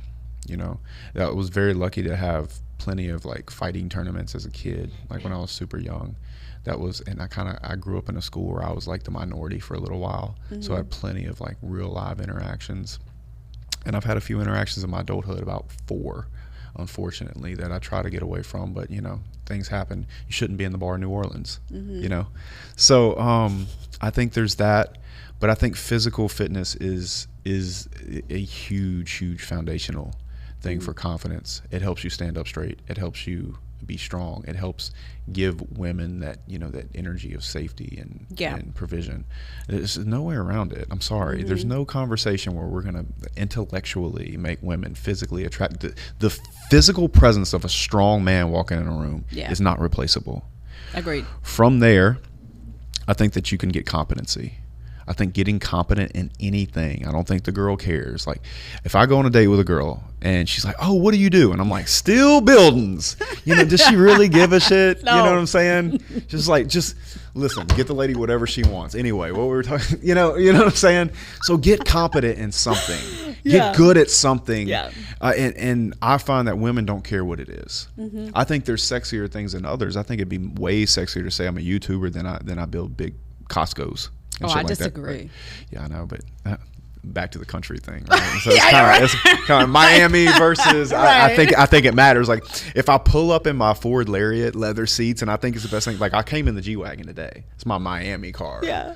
You know, I was very lucky to have plenty of like fighting tournaments as a kid, like when I was super young. That was, and I grew up in a school where I was like the minority for a little while. So I had plenty of like real live interactions. And I've had a few interactions in my adulthood, about 4, unfortunately, that I try to get away from. But, you know, things happen. You shouldn't be in the bar in New Orleans, you know. So I think there's that. But I think physical fitness is a huge foundational thing for confidence. It helps you stand up straight. It helps you be strong. It helps give women that, you know, that energy of safety and provision. There's no way around it. I'm sorry. There's no conversation where we're going to intellectually make women physically attractive. The physical presence of a strong man walking in a room is not replaceable. Agreed. From there, I think that you can get competency. I think getting competent in anything, I don't think the girl cares. Like, if I go on a date with a girl and she's like, oh, what do you do? And I'm like, steel buildings. You know, does she really give a shit? No. You know what I'm saying? Just listen, get the lady whatever she wants. Anyway, what we were talking, you know what I'm saying? So get competent in something. Get good at something. Yeah. And I find that women don't care what it is. I think there's sexier things than others. I think it'd be way sexier to say I'm a YouTuber than I build big Costco's. Oh, I like disagree. Right? Yeah, I know, but back to the country thing. Right? So it's kind of Miami versus. Right. I think it matters. Like, if I pull up in my Ford Lariat leather seats, and I think it's the best thing. Like, I came in the G-Wagon today. It's my Miami car. Yeah.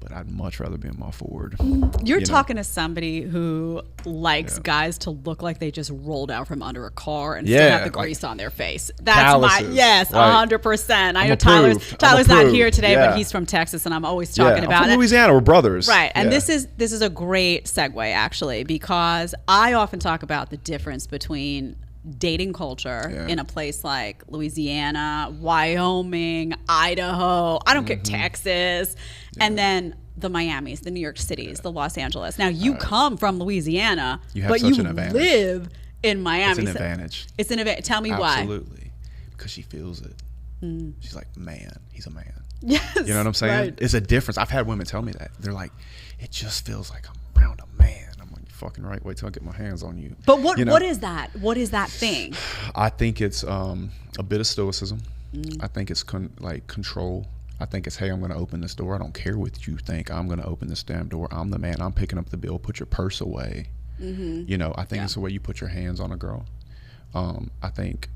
But I'd much rather be in my Ford. You're talking to somebody who likes guys to look like they just rolled out from under a car and still have the grease on their face. That's calluses, my, yes, right. 100%. I know approved. Tyler's not here today, Yeah. but he's from Texas, and I'm always talking about I'm from it. Louisiana, we're brothers. Right, and Yeah. this is a great segue, actually, because I often talk about the difference between dating culture in a place like Louisiana, Wyoming, Idaho, I don't care, Texas, and then the Miamis, the New York Cities, the Los Angeles. Now, you come from Louisiana, but you live in Miami. It's an advantage. It's an advantage. Tell me why. Absolutely. Because she feels it. She's like, man, he's a man. Yes. You know what I'm saying? Right. It's a difference. I've had women tell me that. They're like, it just feels like I'm around a man. I'm like, you're fucking right. Wait till I get my hands on you. But what is that? What is that thing? I think it's a bit of stoicism. I think it's control. I think it's, hey, I'm going to open this door. I don't care what you think. I'm going to open this damn door. I'm the man. I'm picking up the bill. Put your purse away. You know, I think it's the way you put your hands on a girl. I think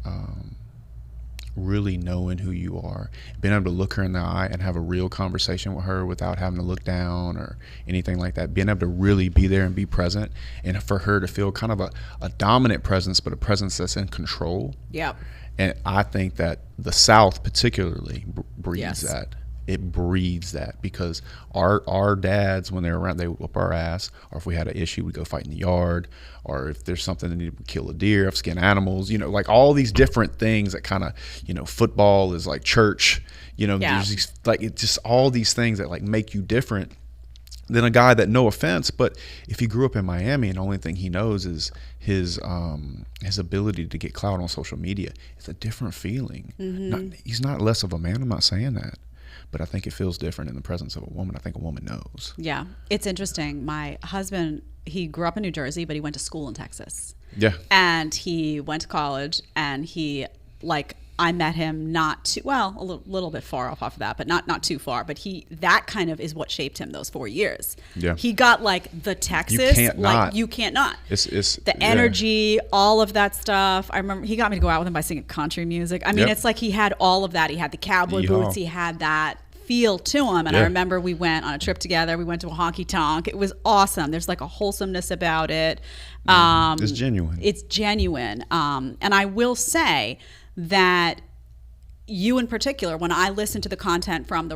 really knowing who you are, being able to look her in the eye and have a real conversation with her without having to look down or anything like that. Being able to really be there and be present, and for her to feel kind of a dominant presence, but a presence that's in control. Yep. And I think that the South particularly breeds that. It breeds that because our dads, when they're around, they whoop our ass. Or if we had an issue, we go fight in the yard. Or if there's something that need to kill a deer, skin animals. You know, like all these different things that kind of, you know, football is like church. You know, there's these, like, it's just all these things that like make you different. than a guy that, no offense, but if he grew up in Miami and the only thing he knows is his ability to get clout on social media, it's a different feeling. He's not less of a man. I'm not saying that, but I think it feels different in the presence of a woman. I think a woman knows. Yeah, it's interesting. My husband, he grew up in New Jersey, but he went to school in Texas. Yeah. And he went to college, and I met him not too well, a little bit far off of that, but not too far. But that kind of is what shaped him those 4 years. Yeah. He got like the Texas, you can't not. It's the energy, all of that stuff. I remember he got me to go out with him by singing country music. I mean, it's like he had all of that. He had the cowboy boots. He had that feel to him. And I remember we went on a trip together. We went to a honky tonk. It was awesome. There's like a wholesomeness about it. It's genuine. It's genuine. And I will say that you in particular, when I listen to the content from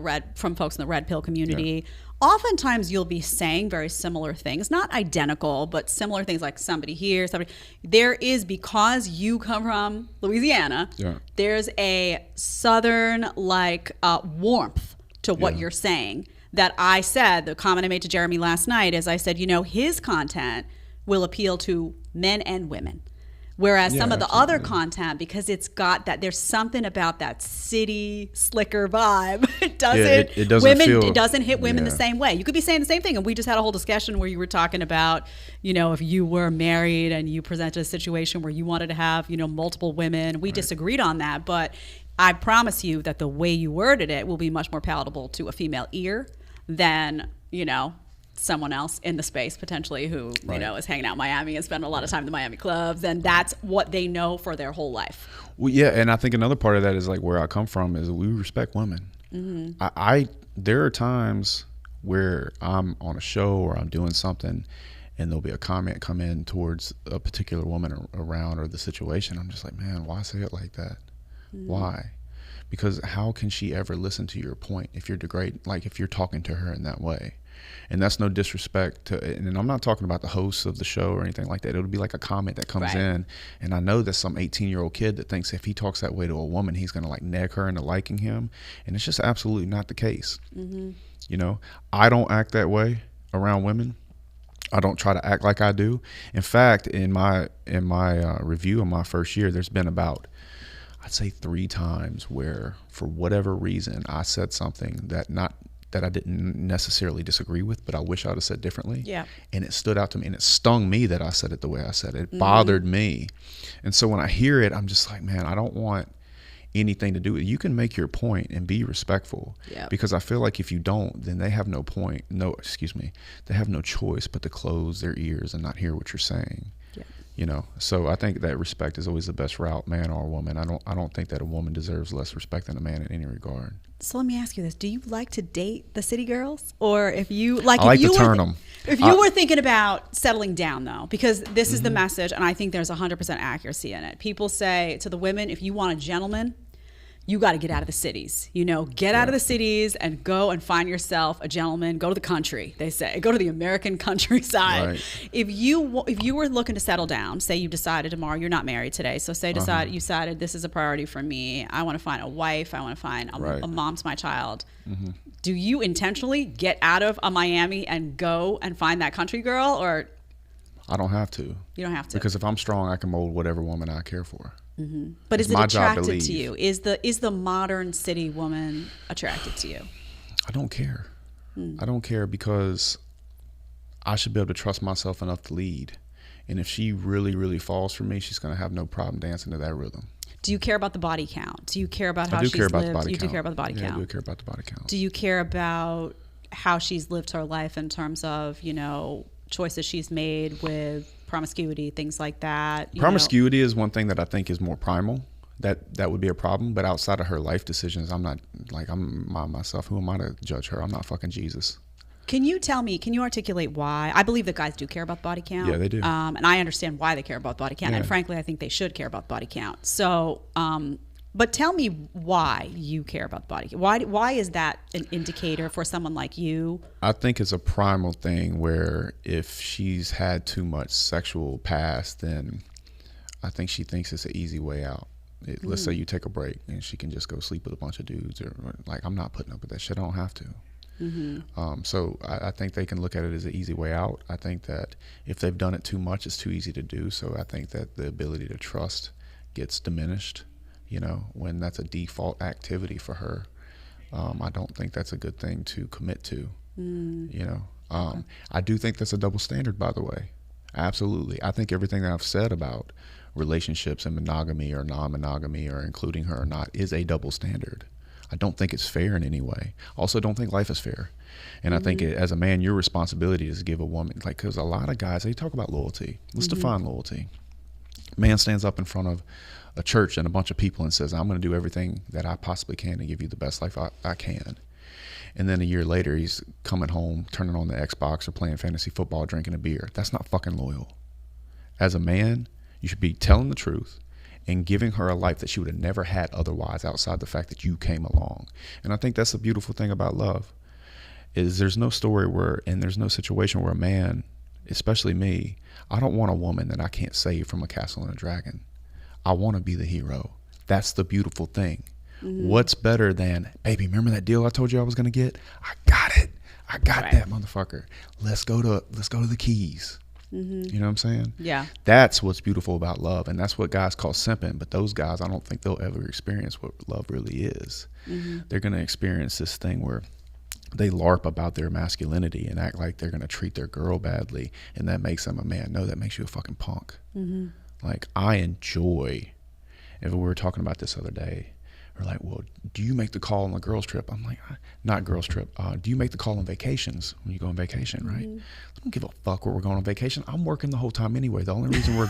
folks in the red pill community, oftentimes you'll be saying very similar things, not identical, but similar things, like somebody here, somebody there. Is because you come from Louisiana, there's a southern warmth to what you're saying. That I said, the comment I made to Jeremy last night is, I said, his content will appeal to men and women. Whereas some of the other content, because it's got that, there's something about that city slicker vibe. It doesn't hit women the same way. You could be saying the same thing, and we just had a whole discussion where you were talking about, if you were married and you presented a situation where you wanted to have, multiple women. We disagreed on that, but I promise you that the way you worded it will be much more palatable to a female ear than, someone else in the space potentially who is hanging out in Miami and spending a lot of time in the Miami clubs, and that's what they know for their whole life. Well, yeah, and I think another part of that is like where I come from is we respect women. There are times where I'm on a show or I'm doing something and there'll be a comment come in towards a particular woman around or the situation. I'm just like, man, why say it like that? Why? Because how can she ever listen to your point if you're degrading, like if you're talking to her in that way? And that's no disrespect to, and I'm not talking about the hosts of the show or anything like that. It'll be like a comment that comes in, and I know there's some 18-year-old kid that thinks if he talks that way to a woman, he's gonna like neg her into liking him, and it's just absolutely not the case. I don't act that way around women. I don't try to act like I do. In fact, in my review of my first year, there's been about, I'd say 3 times where for whatever reason I said something that I didn't necessarily disagree with, but I wish I would have said differently. Yeah. And it stood out to me, and it stung me that I said it the way I said it. It bothered me. And so when I hear it, I'm just like, man, I don't want anything to do with it. You can make your point and be respectful. Yeah. Because I feel like if you don't, then they have they have no choice but to close their ears and not hear what you're saying. Yeah. So I think that respect is always the best route, man or woman. I don't think that a woman deserves less respect than a man in any regard. So let me ask you this: do you like to date the city girls, or if you turn them? If you were thinking about settling down, though, because this is the message, and I think there's 100% accuracy in it. People say to the women, if you want a gentleman, you got to get out of the cities. Get out of the cities and go and find yourself a gentleman. Go to the country, they say. Go to the American countryside. Right. If you were looking to settle down, say you decided tomorrow, you're not married today, so say you decided this is a priority for me. I want to find a wife. I want to find a mom to my child. Do you intentionally get out of a Miami and go and find that country girl, or? I don't have to. You don't have to. Because if I'm strong, I can mold whatever woman I care for. But is it attracted to you? Is the modern city woman attracted to you? I don't care. I don't care because I should be able to trust myself enough to lead. And if she really, really falls for me, she's going to have no problem dancing to that rhythm. Do you care about the body count? Do you care about how she's lived? You do care about the body count. I do care about the body count. Do you care about how she's lived her life in terms of, choices she's made with promiscuity, things like that? Promiscuity is one thing that I think is more primal. That would be a problem. But outside of her life decisions, I'm myself. Who am I to judge her? I'm not fucking Jesus. Can you articulate why? I believe that guys do care about body count. Yeah, they do. And I understand why they care about body count. Yeah. And frankly, I think they should care about body count. So, but tell me why you care about body count. Why is that an indicator for someone like you? I think it's a primal thing where if she's had too much sexual past, then I think she thinks it's an easy way out. Let's say you take a break and she can just go sleep with a bunch of dudes, or like, I'm not putting up with that shit. I don't have to. So I think they can look at it as an easy way out. I think that if they've done it too much, it's too easy to do. So I think that the ability to trust gets diminished, when that's a default activity for her. I don't think that's a good thing to commit to, I do think that's a double standard, by the way. Absolutely. I think everything that I've said about relationships and monogamy or non-monogamy or including her or not is a double standard. I don't think it's fair in any way. Also, don't think life is fair. And I think as a man, your responsibility is to give a woman, because a lot of guys, they talk about loyalty. Let's define loyalty. Man stands up in front of a church and a bunch of people and says, I'm going to do everything that I possibly can to give you the best life I can. And then a year later, he's coming home, turning on the Xbox or playing fantasy football, drinking a beer. That's not fucking loyal. As a man, you should be telling the truth and giving her a life that she would have never had otherwise, outside the fact that you came along. And I think that's the beautiful thing about love, is there's no story and there's no situation where a man, especially me, I don't want a woman that I can't save from a castle and a dragon. I want to be the hero. That's the beautiful thing. What's better than, baby, remember that deal I told you I was going to get? I got it. I got that motherfucker. Let's go to the Keys. You know what I'm saying? Yeah. That's what's beautiful about love. And that's what guys call simping. But those guys, I don't think they'll ever experience what love really is. They're going to experience this thing where they LARP about their masculinity and act like they're going to treat their girl badly. And that makes them a man. No, that makes you a fucking punk. Like, I enjoy, if we were talking about this other day, we're like, well, do you make the call on the girls trip? I'm like, not girls trip. Do you make the call on vacations when you go on vacation, right? I don't give a fuck where we're going on vacation. I'm working the whole time anyway. The only reason we're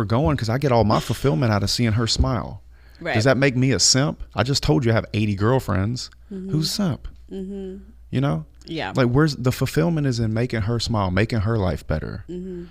going, because I get all my fulfillment out of seeing her smile. Right. Does that make me a simp? I just told you I have 80 girlfriends. Who's a simp? Yeah. Like, where's the fulfillment is in making her smile, making her life better. And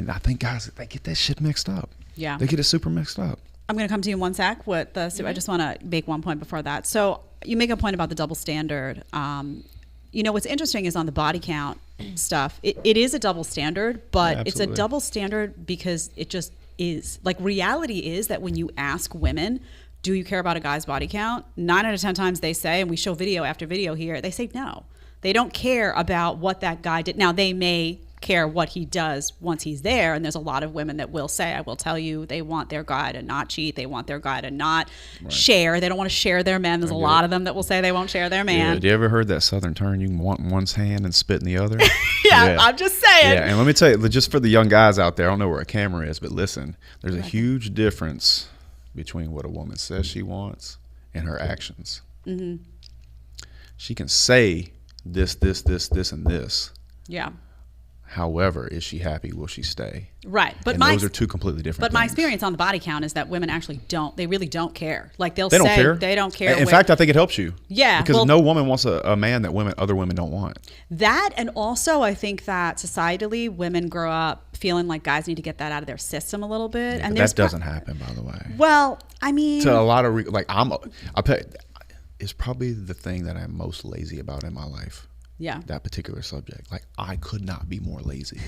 I think guys, they get that shit mixed up. Yeah. They get it super mixed up. I'm going to come to you in one sec with the, I just want to make one point before that. So you make a point about the double standard. What's interesting is on the body count stuff, it is a double standard, but it's a double standard because it just is. Like, reality is that when you ask women, do you care about a guy's body count? 9 out of 10 times they say, and we show video after video here, they say no. They don't care about what that guy did. Now, they may care what he does once he's there, and there's a lot of women that will say, I will tell you, they want their guy to not cheat, they want their guy to not share, they don't want to share their men. There's a lot of them that will say they won't share their man. Have you ever heard that southern term, you can want in one's hand and spit in the other? I'm just saying. And let me tell you, just for the young guys out there, I don't know where a camera is, but listen, there's a huge difference between what a woman says she wants and her actions. She can say this, and this. Yeah. However, is she happy? Will she stay? Right. But those are two completely different things. But my experience on the body count is that women actually they really don't care. Like, they don't care. They don't care. In fact, I think it helps you. Yeah. Because no woman wants a man that other women don't want. That, and also I think that societally, women grow up feeling like guys need to get that out of their system a little bit. Yeah, and that doesn't happen, by the way. Well, I mean. To a lot of, it's probably the thing that I'm most lazy about in my life. Yeah, that particular subject. Like, I could not be more lazy.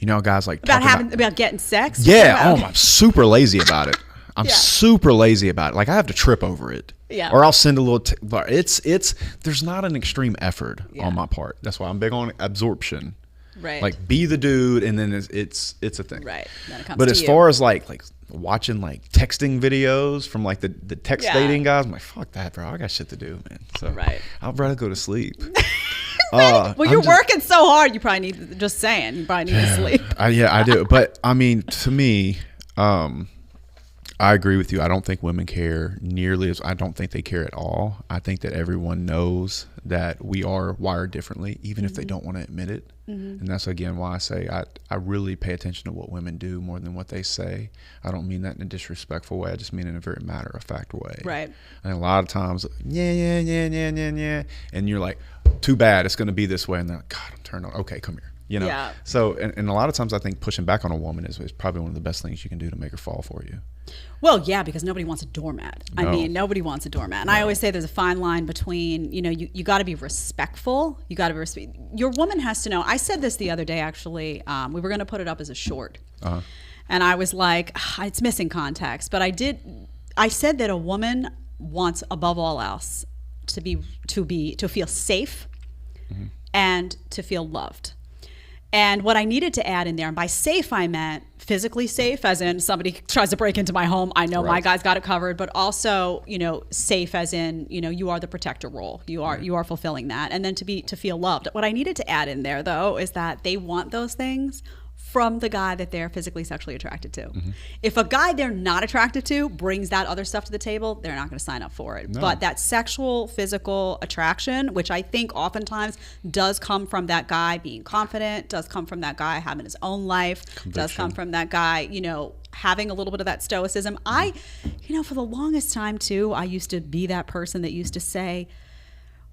Guys like about getting sex. Yeah, I'm super lazy about it. I'm super lazy about it. Like, I have to trip over it. Yeah, or I'll send a little. There's not an extreme effort on my part. That's why I'm big on absorption. Right. Like, be the dude, and then it's a thing. Right. Then it comes but as far as like watching like texting videos from like the text dating guys, I'm like, fuck that, bro. I got shit to do, man. So I'd rather go to sleep. Well, you're working so hard. You probably need. Just saying, you probably need to sleep. I do. But I mean, to me, I agree with you. I don't think women care nearly as. I don't think they care at all. I think that everyone knows that we are wired differently, even if they don't want to admit it. And that's again why I say I really pay attention to what women do more than what they say. I don't mean that in a disrespectful way. I just mean in a very matter-of-fact way. Right. And a lot of times, yeah, and you're like, too bad, it's going to be this way. And they're like, God, I'm turned on. Okay, come here. Yeah. So, and a lot of times I think pushing back on a woman is probably one of the best things you can do to make her fall for you. Well, yeah, because nobody wants a doormat. No. I mean, nobody wants a doormat. And I always say there's a fine line between, you got to be respectful. You got to be your woman has to know. I said this the other day, actually. We were going to put it up as a short. And I was like, it's missing context. But I said that a woman wants, above all else, to feel safe and to feel loved. And what I needed to add in there, and by safe I meant physically safe, as in somebody tries to break into my home, I know my guy's got it covered, but also, safe as in, you are the protector role. You are fulfilling that. And then to feel loved. What I needed to add in there though is that they want those things from the guy that they're physically sexually attracted to. If a guy they're not attracted to brings that other stuff to the table, they're not going to sign up for it. No. But that sexual, physical attraction, which I think oftentimes does come from that guy being confident, does come from that guy having his own life, does come from that guy, having a little bit of that stoicism. I, for the longest time too, I used to be that person that used to say,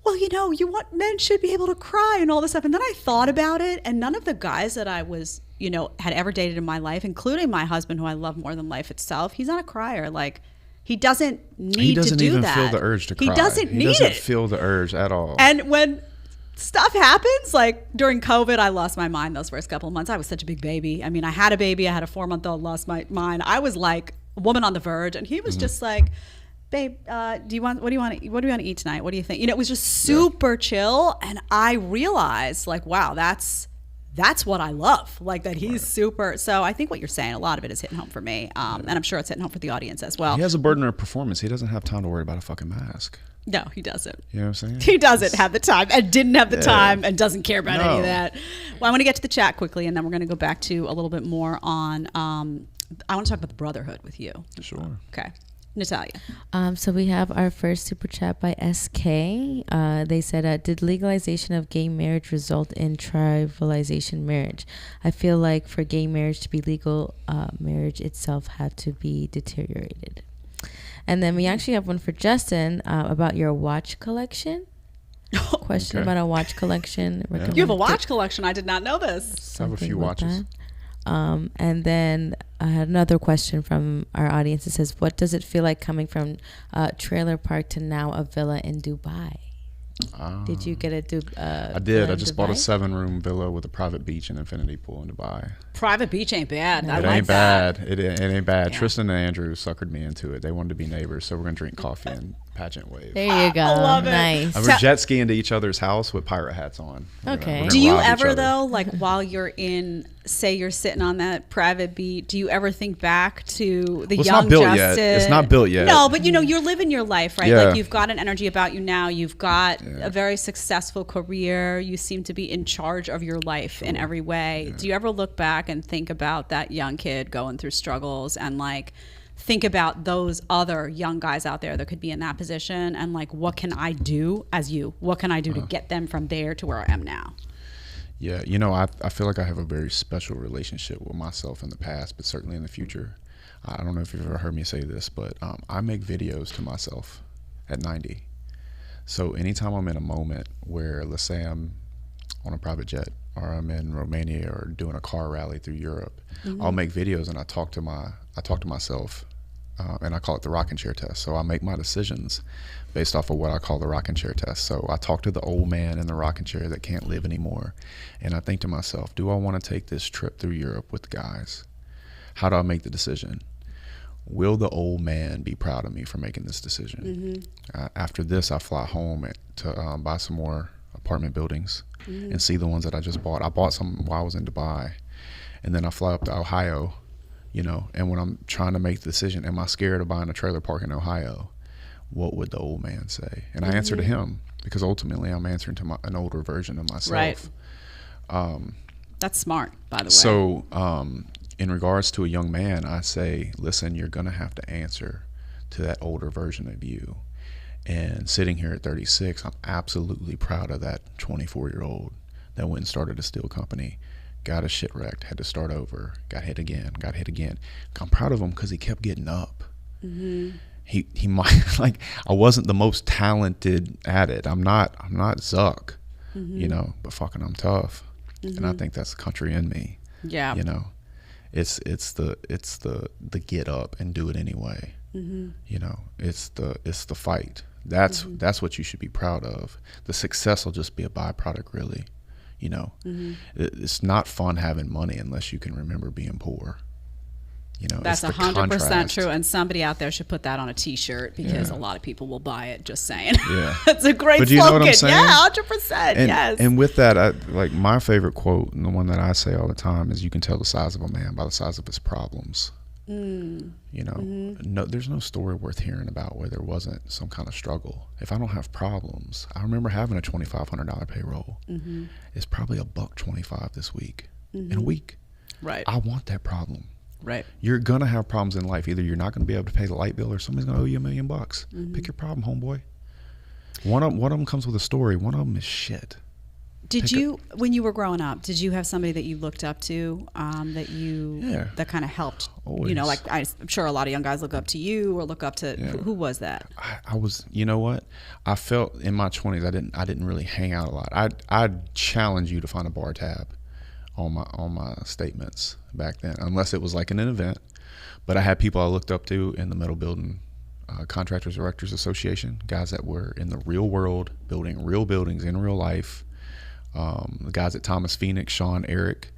well, men should be able to cry and all this stuff. And then I thought about it, and none of the guys that I was, had ever dated in my life, including my husband, who I love more than life itself, he's not a crier. Like, he doesn't need to do that. He doesn't even feel the urge to cry. He doesn't feel the urge at all. And when stuff happens, like during COVID, I lost my mind those first couple of months. I was such a big baby. I mean, I had a baby. I had a 4-month-old, lost my mind. I was like a woman on the verge, and he was just like, babe, what do you want to eat tonight? What do you think? It was just super chill. And I realized, like, wow, that's what I love. Like, that he's super. So I think what you're saying, a lot of it is hitting home for me. And I'm sure it's hitting home for the audience as well. He has a burden of performance. He doesn't have time to worry about a fucking mask. No, he doesn't. You know what I'm saying? He doesn't have the time and didn't have the time and doesn't care about any of that. Well, I want to get to the chat quickly, and then we're going to go back to a little bit more on, I want to talk about the brotherhood with you. Sure. Okay. Natalia. So we have our first super chat by SK. They said, did legalization of gay marriage result in tribalization marriage? I feel like for gay marriage to be legal, marriage itself had to be deteriorated. And then we actually have one for Justin about your watch collection. Question about a watch collection. Yeah. You have a watch collection. I did not know this. I have a few watches. And then I had another question from our audience. It says, what does it feel like coming from a trailer park to now a villa in Dubai? Did you get I did. I just bought a 7-room villa with a private beach and infinity pool in Dubai. Private beach ain't bad. It ain't bad. It ain't bad. Yeah. Tristan and Andrew suckered me into it. They wanted to be neighbors, so we're going to drink coffee and pageant wave. There you go. I love it. Nice. We're jet skiing to each other's house with pirate hats on. Okay. Do you ever, though, like while you're in, say you're sitting on that private beach, do you ever think back to the young Justin? It's not built yet. No, but you're living your life, right? Yeah. Like, you've got an energy about you now. You've got a very successful career. You seem to be in charge of your life in every way. Yeah. Do you ever look back and think about that young kid going through struggles and like think about those other young guys out there that could be in that position and like, what can I do as you? What can I do to get them from there to where I am now? Yeah, I feel like I have a very special relationship with myself in the past, but certainly in the future. I don't know if you've ever heard me say this, but I make videos to myself at 90. So anytime I'm in a moment where, let's say I'm on a private jet or I'm in Romania or doing a car rally through Europe, I'll make videos and I talk to myself, and I call it the rocking chair test. So I make my decisions based off of what I call the rocking chair test. So I talk to the old man in the rocking chair that can't live anymore, and I think to myself, do I want to take this trip through Europe with the guys? How do I make the decision? Will the old man be proud of me for making this decision? After this, I fly home to buy some more apartment buildings and see the ones that I just bought. I bought some while I was in Dubai, and then I fly up to Ohio, and when I'm trying to make the decision, am I scared of buying a trailer park in Ohio? What would the old man say? And I answer to him, because ultimately I'm answering to an older version of myself. Right. That's smart, by the way. So in regards to a young man, I say, listen, you're going to have to answer to that older version of you. And sitting here at 36, I'm absolutely proud of that 24-year-old that went and started a steel company, got his shit wrecked, had to start over, got hit again. I'm proud of him because he kept getting up. He might, like, I wasn't the most talented at it. I'm not Zuck, but fucking I'm tough. And I think that's the country in me. Yeah. It's the get up and do it anyway. It's the fight. That's what you should be proud of. The success will just be a byproduct, really. It's not fun having money unless you can remember being poor. You know, That's it's the 100% contrast. true. And somebody out there should put that on a T-shirt because a lot of people will buy it. Just saying. Yeah. It's a great But you know slogan. what I'm saying? Yeah, 100%. And, yes. and with that, like my favorite quote, and the one that I say all the time, is you can tell the size of a man by the size of his problems. You know, no, there's no story worth hearing about where there wasn't some kind of struggle. If I don't have problems, I remember having a $2,500 payroll. It's probably $125 this week. In a week. Right. I want that problem. Right. You're gonna have problems in life. Either you're not gonna be able to pay the light bill, or somebody's gonna owe you $1 million. Pick your problem, homeboy. One of them comes with a story. One of them is shit. Did you, when you were growing up, did you have somebody that you looked up to, that kind of helped? Always. You know, like I'm sure a lot of young guys look up to you or look up to who was that? I was, you know what? I felt in my 20s I didn't really hang out a lot. I'd challenge you to find a bar tab on my statements back then, unless it was like in an event. But I had people I looked up to in the metal building Contractors Directors Association, guys that were in the real world, building real buildings in real life. The guys at Thomas Phoenix, Sean Eric,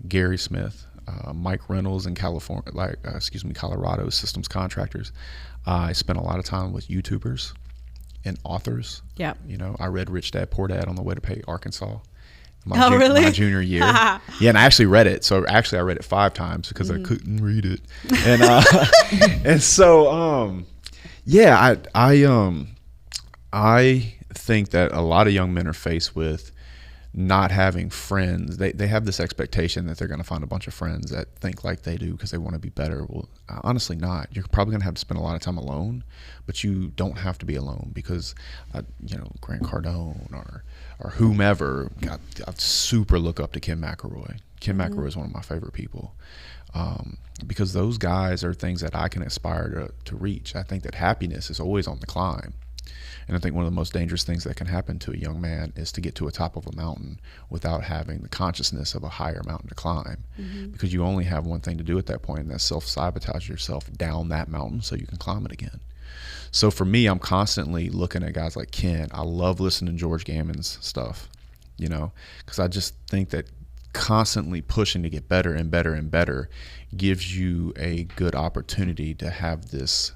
Gary Smith, Mike Reynolds in Colorado, systems contractors. I spent a lot of time with YouTubers and authors. Yeah. You know, I read Rich Dad Poor Dad on the way to pay Arkansas. Really? My junior year. Yeah, and I actually read it. So actually I read it 5 times because I couldn't read it. And and so I think that a lot of young men are faced with not having friends. They have this expectation that they're going to find a bunch of friends that think like they do because they want to be better. Well, honestly not. You're probably going to have to spend a lot of time alone, but you don't have to be alone because, Grant Cardone or whomever, I super look up to Kim McElroy. Kim McElroy is one of my favorite people because those guys are things that I can aspire to reach. I think that happiness is always on the climb. And I think one of the most dangerous things that can happen to a young man is to get to a top of a mountain without having the consciousness of a higher mountain to climb, because you only have one thing to do at that point, and that's self-sabotage yourself down that mountain so you can climb it again. So for me, I'm constantly looking at guys like Ken. I love listening to George Gammon's stuff, because I just think that constantly pushing to get better and better and better gives you a good opportunity to have this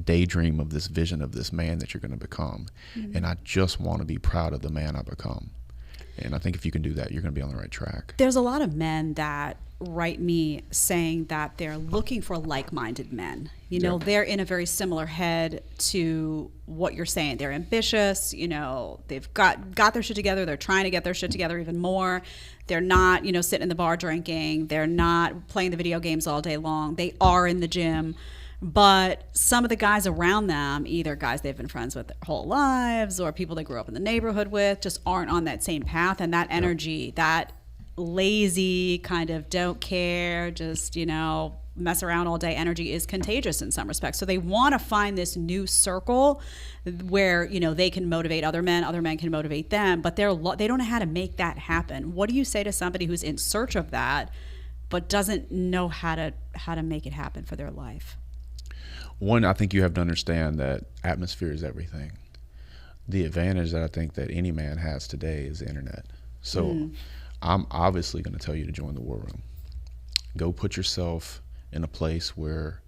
daydream of this vision of this man that you're going to become. And I just want to be proud of the man I become. And I think if you can do that, you're going to be on the right track. There's a lot of men that write me saying that they're looking for like-minded men. They're in a very similar head to what you're saying. They're ambitious, they've got their shit together. They're trying to get their shit together even more. They're not, sitting in the bar drinking. They're not playing the video games all day long. They are in the gym. But some of the guys around them, either guys they've been friends with their whole lives or people they grew up in the neighborhood with, just aren't on that same path. And that energy, that lazy kind of don't care, just, mess around all day energy is contagious in some respects. So they want to find this new circle where, they can motivate other men can motivate them, but they don't know how to make that happen. What do you say to somebody who's in search of that, but doesn't know how to make it happen for their life? One, I think you have to understand that atmosphere is everything. The advantage that I think that any man has today is the internet. So I'm obviously going to tell you to join the war room. Go put yourself in a place where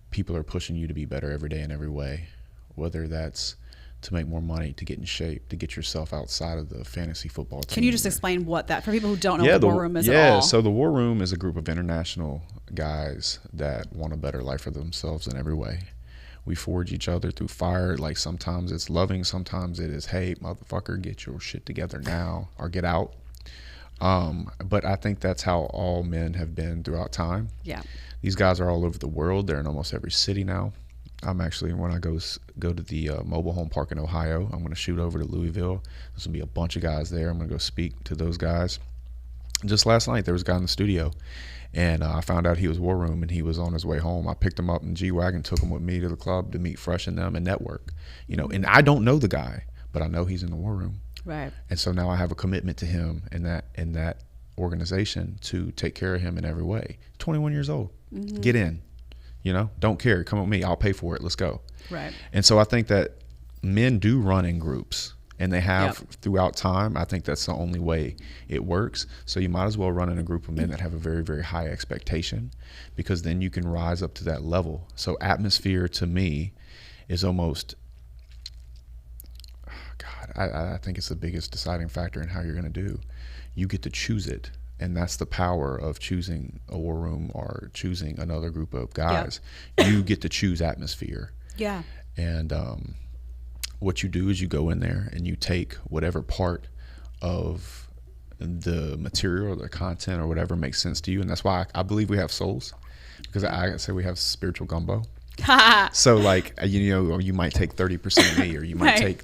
people are pushing you to be better every day in every way, whether that's to make more money, to get in shape, to get yourself outside of the fantasy football team. Can you just explain what that, for people who don't know what the War Room is at all? Yeah, so the War Room is a group of international guys that want a better life for themselves in every way. We forge each other through fire. Like sometimes it's loving, sometimes it is, hey, motherfucker, get your shit together now or get out. But I think that's how all men have been throughout time. Yeah. These guys are all over the world. They're in almost every city now. I'm actually, when I go to the mobile home park in Ohio, I'm going to shoot over to Louisville. There's going to be a bunch of guys there. I'm going to go speak to those guys. Just last night, there was a guy in the studio, and I found out he was War Room, and he was on his way home. I picked him up in G-Wagon, took him with me to the club to meet Fresh and them and network. And I don't know the guy, but I know he's in the War Room. Right. And so now I have a commitment to him in that organization to take care of him in every way. 21 years old. Mm-hmm. Get in. Don't care. Come with me. I'll pay for it. Let's go. Right. And so I think that men do run in groups. And they have throughout time. I think that's the only way it works. So you might as well run in a group of men that have a very, very high expectation, because then you can rise up to that level. So atmosphere to me is almost, I think it's the biggest deciding factor in how you're going to do. You get to choose it. And that's the power of choosing a war room or choosing another group of guys. You get to choose atmosphere. Yeah. And what you do is you go in there and you take whatever part of the material or the content or whatever makes sense to you. And that's why I believe we have souls, because I say we have spiritual gumbo. So like, you know, or you might take 30% of me, or you might take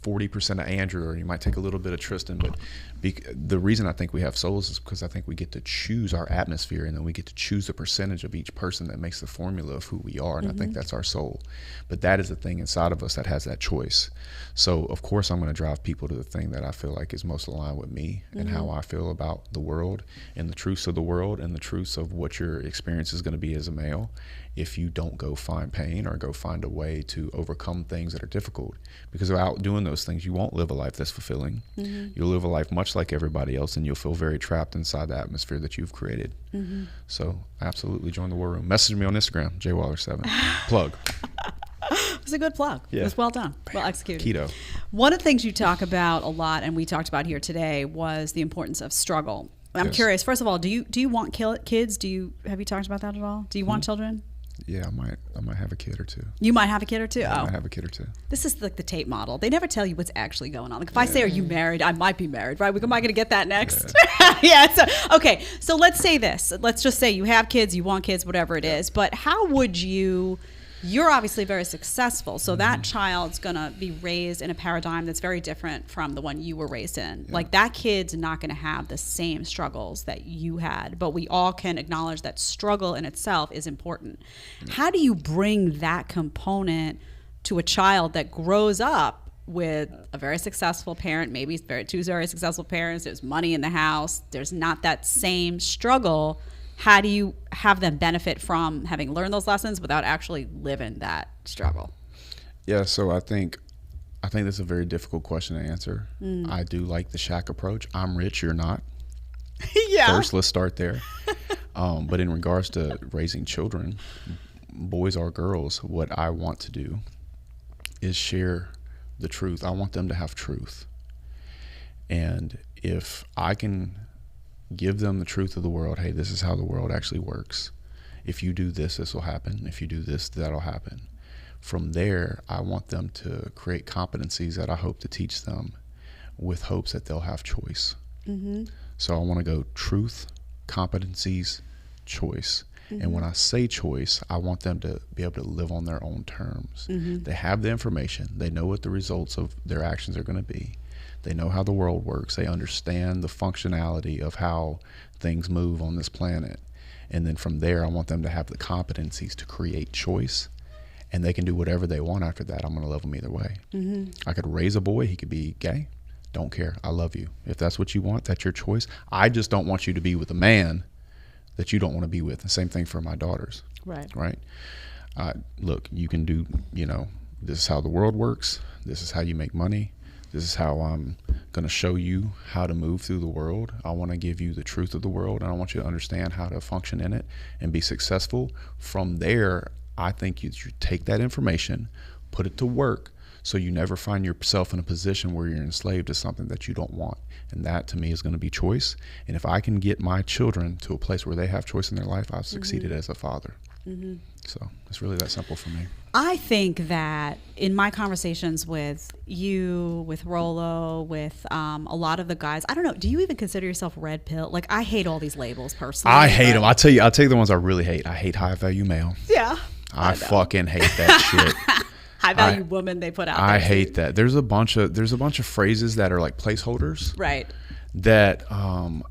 40% of Andrew, or you might take a little bit of Tristan. But the reason I think we have souls is because I think we get to choose our atmosphere, and then we get to choose the percentage of each person that makes the formula of who we are. And I think that's our soul. But that is the thing inside of us that has that choice. So of course I'm going to drive people to the thing that I feel like is most aligned with me and how I feel about the world and the truths of the world and the truths of what your experience is going to be as a male if you don't go find pain or go find a way to overcome things that are difficult. Because without doing those things, you won't live a life that's fulfilling. You'll live a life much like everybody else, and you'll feel very trapped inside the atmosphere that you've created. So absolutely join the war room. Message me on Instagram, jwaller7. Plug. It was a good plug. Yeah. It was well done. Well executed. Keto. One of the things you talk about a lot, and we talked about here today, was the importance of struggle. I'm curious. First of all, do you want kids? Have you talked about that at all? Do you want children? Yeah, I might have a kid or two. You might have a kid or two? Yeah, I might have a kid or two. This is like the tape model. They never tell you what's actually going on. Like if I say, are you married? I might be married, right? Am I going to get that next? So, okay. So let's say this. Let's just say you have kids, you want kids, whatever it is. But how would you're obviously very successful. So that child's going to be raised in a paradigm that's very different from the one you were raised in. Like that kid's not going to have the same struggles that you had, but we all can acknowledge that struggle in itself is important. How do you bring that component to a child that grows up with a very successful parent, maybe two very successful parents, there's money in the house, there's not that same struggle? How do you have them benefit from having learned those lessons without actually living that struggle? Yeah, so I think that's a very difficult question to answer. I do like the Shaq approach. I'm rich, you're not. First, let's start there. But in regards to raising children, boys or girls, what I want to do is share the truth. I want them to have truth. And if I can give them the truth of the world, hey, this is how the world actually works. If you do this, this will happen. If you do this, that'll happen. From there, I want them to create competencies that I hope to teach them with hopes that they'll have choice. So I want to go truth, competencies, choice. And when I say choice, I want them to be able to live on their own terms. They have the information. They know what the results of their actions are going to be. They know how the world works. They understand the functionality of how things move on this planet. And then from there, I want them to have the competencies to create choice. And they can do whatever they want after that. I'm going to love them either way. I could raise a boy. He could be gay. Don't care. I love you. If that's what you want, that's your choice. I just don't want you to be with a man that you don't want to be with. The same thing for my daughters. Right? Look, you can do, this is how the world works. This is how you make money. This is how I'm going to show you how to move through the world. I want to give you the truth of the world, and I want you to understand how to function in it and be successful. From there, I think you take that information, put it to work, so you never find yourself in a position where you're enslaved to something that you don't want. And that, to me, is going to be choice. And if I can get my children to a place where they have choice in their life, I've succeeded as a father. So it's really that simple for me. I think that in my conversations with you, with Rollo, with a lot of the guys, I don't know, do you even consider yourself red pill? Like, I hate all these labels personally. I hate them. I'll tell you the ones I really hate. I hate high value male. Yeah. I fucking hate that shit. High value woman they put out there. I hate that. There's a bunch of phrases that are like placeholders. Right. That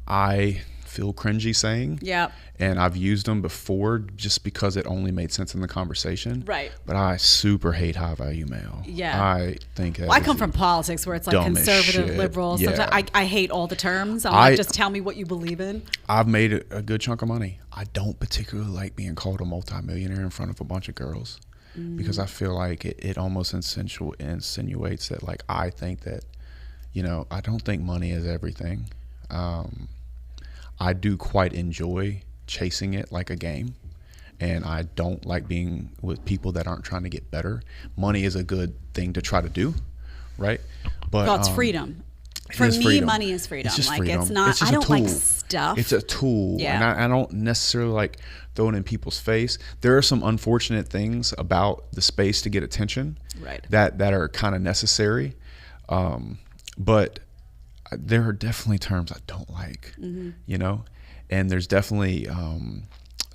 I feel cringy saying. Yep. And I've used them before just because it only made sense in the conversation. Right. But I super hate high value male. Yeah. I think that I come from politics where it's like conservative, shit. liberal. Yeah. Sometimes I hate all the terms. I'm like, just tell me what you believe in. I've made a good chunk of money. I don't particularly like being called a multimillionaire in front of a bunch of girls. because I feel like it almost insinuates that, like, I think that, you know, I don't think money is everything. I do quite enjoy chasing it like a game, and I don't like being with people that aren't trying to get better. Money is a good thing to try to do, right? But Well, it's freedom. For me, freedom. money is freedom. It's just like freedom. it's not. It's just I a don't like tool. stuff. It's a tool, Yeah. and I don't necessarily like throw it in people's face. There are some unfortunate things about the space to get attention, Right. that are kind of necessary, but there are definitely terms I don't like, you know, and there's definitely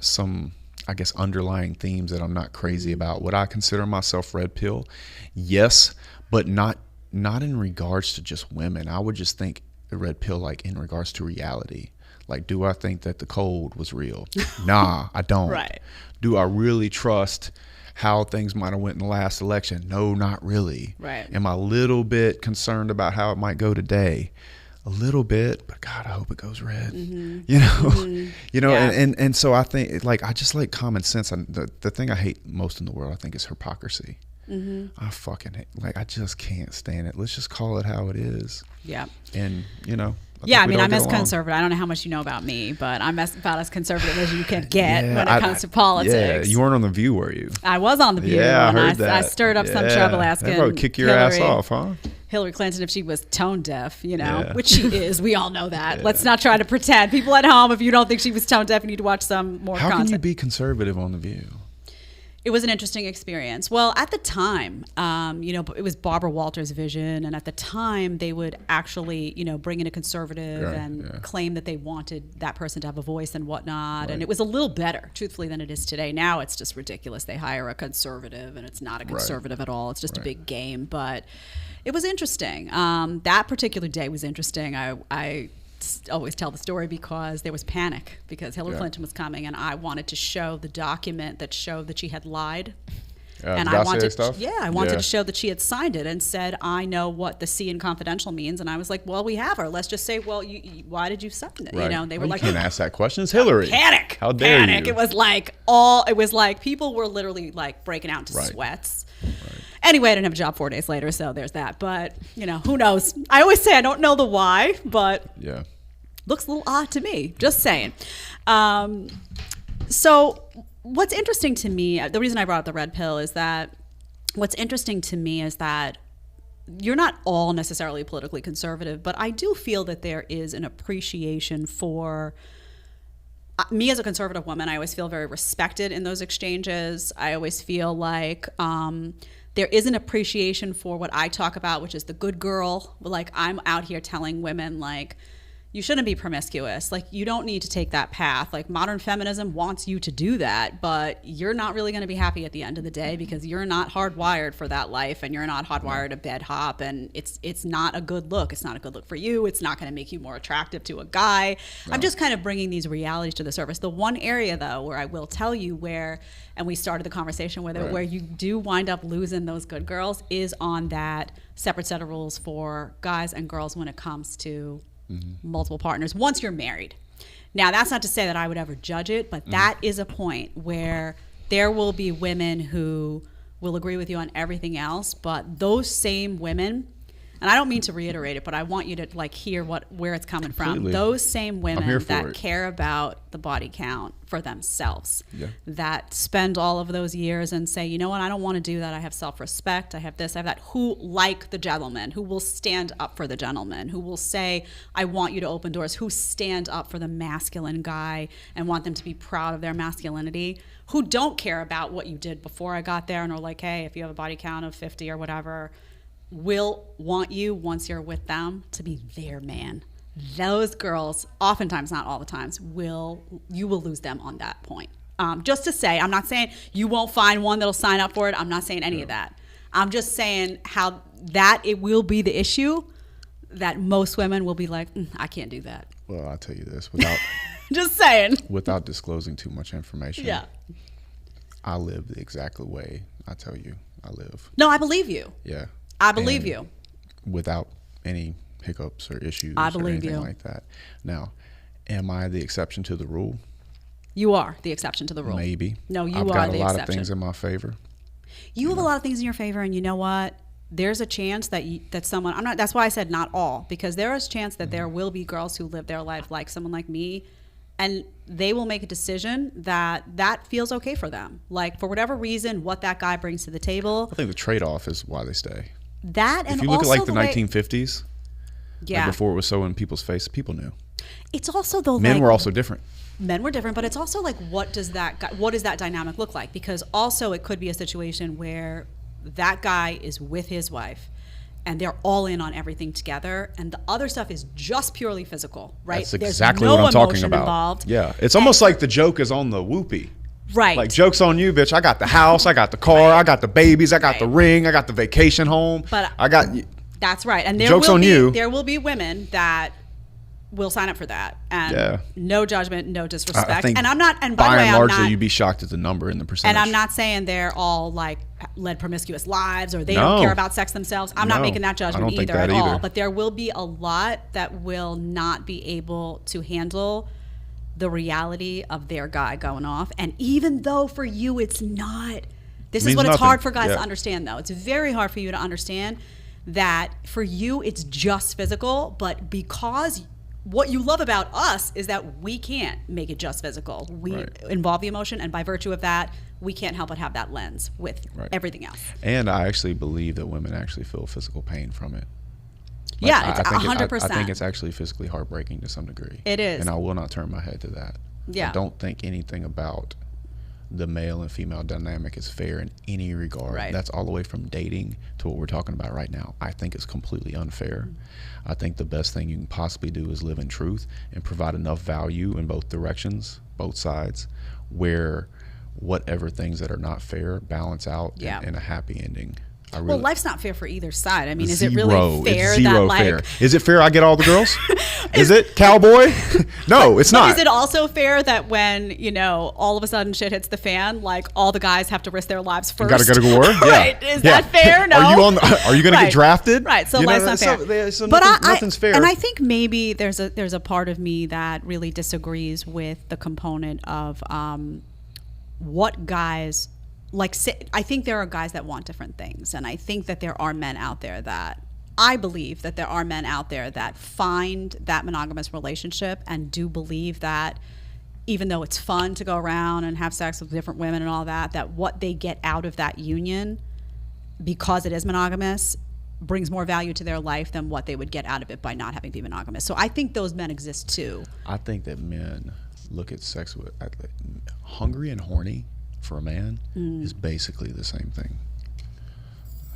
some, I guess, underlying themes that I'm not crazy about. Would I consider myself red pill? Yes, but not in regards to just women. I would just think the red pill, like, in regards to reality. Like, do I think that the cold was real? Nah, I don't. Right. Do I really trust how things might have went in the last election? No, not really. Right. Am I a little bit concerned about how it might go today? A little bit, but God, I hope it goes red. You know, you know, Yeah. and so I think, like, I just like common sense. The thing I hate most in the world, I think, is hypocrisy. I fucking hate, like, I just can't stand it. Let's just call it how it is. Yeah. And, you know, Yeah, I think we mean, don't I'm get as along. conservative. I don't know how much you know about me, but I'm about as conservative as you can get Yeah, when it comes to politics. Yeah, you weren't on The View, were you? I was on The View. Yeah, I and heard that. I stirred up some Yeah. trouble asking They probably kick your ass off, huh? Hillary Clinton if she was tone deaf, you know, Yeah. which she is. We all know that. Let's not try to pretend. People at home, if you don't think she was tone deaf, you need to watch some more How content. can you be conservative on The View? It was an interesting experience. Well, at the time, you know, it was Barbara Walters' vision, and at the time, they would actually, you know, bring in a conservative Right, and yeah. claim that they wanted that person to have a voice and whatnot. Right. And it was a little better, truthfully, than it is today. Now it's just ridiculous. They hire a conservative, and it's not a conservative at all. It's just a big game. But it was interesting. That particular day was interesting. I always tell the story because there was panic because Hillary Clinton was coming, and I wanted to show the document that showed that she had lied. And the I dossier wanted, stuff? I wanted to show that she had signed it and said, "I know what the C in confidential means." And I was like, "Well, we have her. Let's just say, well, why did you sign it?" You know, and they were like, you can't ask that question. It's Hillary. "Panic! How dare panic!" you? It was like people were literally like breaking out into sweats. Right. Anyway, I didn't have a job 4 days later, so there's that. But you know, who knows? I always say I don't know the why, but Yeah. looks a little odd to me. Just saying. So what's interesting to me, the reason I brought up the red pill is that what's interesting to me is that you're not all necessarily politically conservative, but I do feel that there is an appreciation for me as a conservative woman. I always feel very respected in those exchanges. I always feel like there is an appreciation for what I talk about, which is the good girl. Like, I'm out here telling women, like, you shouldn't be promiscuous. Like, you don't need to take that path. Like, modern feminism wants you to do that, but you're not really going to be happy at the end of the day because you're not hardwired for that life, and you're not hardwired to bed hop, and it's not a good look. It's not a good look for you. It's not going to make you more attractive to a guy. No. I'm just kind of bringing these realities to the surface. The one area, though, where I will tell you where, and we started the conversation with it, where you do wind up losing those good girls is on that separate set of rules for guys and girls when it comes to multiple partners once you're married. Now, that's not to say that I would ever judge it, but that is a point where there will be women who will agree with you on everything else, but those same women, and I don't mean to reiterate it, but I want you to like hear where it's coming from. Those same women that care about the body count for themselves, that spend all of those years and say, you know what, I don't want to do that. I have self-respect. I have this, I have that. Who like the gentleman, who will stand up for the gentleman, who will say, I want you to open doors, who stand up for the masculine guy and want them to be proud of their masculinity, who don't care about what you did before I got there and are like, hey, if you have a body count of 50 or whatever, will want you once you're with them to be their man. Those girls, oftentimes, not all the times, you will lose them on that point. Just to say, I'm not saying you won't find one that'll sign up for it. I'm not saying any of that. I'm just saying how that it will be the issue that most women will be like, I can't do that. Well, I'll tell you this without just saying, without disclosing too much information. Yeah, I live the exact way I tell you I live. No, I believe you. Yeah. I believe you. Without any hiccups or issues I or believe anything you. like that. Now, am I the exception to the rule? You are the exception to the rule. Maybe. No, you I've are got the a lot exception. of things in my favor. You have a lot of things in your favor, and you know what? There's a chance that someone, I'm not, that's why I said not all, because there is a chance that there will be girls who live their life like someone like me, and they will make a decision that feels okay for them. Like, for whatever reason, what that guy brings to the table. I think the trade-off is why they stay. That, and if you look also at like the 1950s, yeah, like before it was so in people's face, people knew. It's also though Men like, were also different. Men were different, but it's also like, what does that dynamic look like? Because also it could be a situation where that guy is with his wife and they're all in on everything together, and the other stuff is just purely physical, right? That's There's exactly no what I'm talking emotion about. Involved. Yeah, it's almost like the joke is on the whoopee. Right. Like, joke's on you, bitch. I got the house, I got the car, I got the babies, I got the ring, I got the vacation home. But I got that's right. And Joke's on you. There will be women that will sign up for that, and Yeah. no judgment, no I disrespect. think And I'm not. And by by the way, and I'm largely, not. you'd be shocked at the number and the percentage. And I'm not saying they're all like led promiscuous lives or they No. don't care about sex themselves. I'm not No, making that I judgment don't think either that at all. either. But there will be a lot that will not be able to handle the reality of their guy going off. And even though for you it's not, this is Means what it's nothing. hard for guys Yeah. to understand though. It's very hard for you to understand that for you it's just physical, but because what you love about us is that we can't make it just physical. We Right. involve the emotion, and by virtue of that, we can't help but have that lens with Right. everything else. And I actually believe that women actually feel physical pain from it. Yeah, it's I think 100%. I think it's actually physically heartbreaking to some degree. It is. And I will not turn my head to that. Yeah. I don't think anything about the male and female dynamic is fair in any regard. Right. That's all the way from dating to what we're talking about right now. I think it's completely unfair. I think the best thing you can possibly do is live in truth and provide enough value in both directions, both sides, where whatever things that are not fair balance out Yeah. in a happy ending. I Well, really, life's not fair for either side. I mean, is it Zero. really fair It's zero that like fair. Is it fair I get all the girls? Is it, cowboy? No, it's But not. is it also fair that when, all of a sudden shit hits the fan, like all the guys have to risk their lives first? Gotta go to war. Yeah. Right. Is that fair? No. Are you gonna Right. get drafted? Right. So You know, life's not fair. So But nothing's fair. And I think maybe there's a part of me that really disagrees with the component of what guys like. I think there are guys that want different things, and I think that there are men out there that. I believe that there are men out there that find that monogamous relationship and do believe that even though it's fun to go around and have sex with different women and all that, that what they get out of that union, because it is monogamous, brings more value to their life than what they would get out of it by not having to be monogamous. So I think those men exist too. I think that men look at sex with hungry and horny for a man is basically the same thing.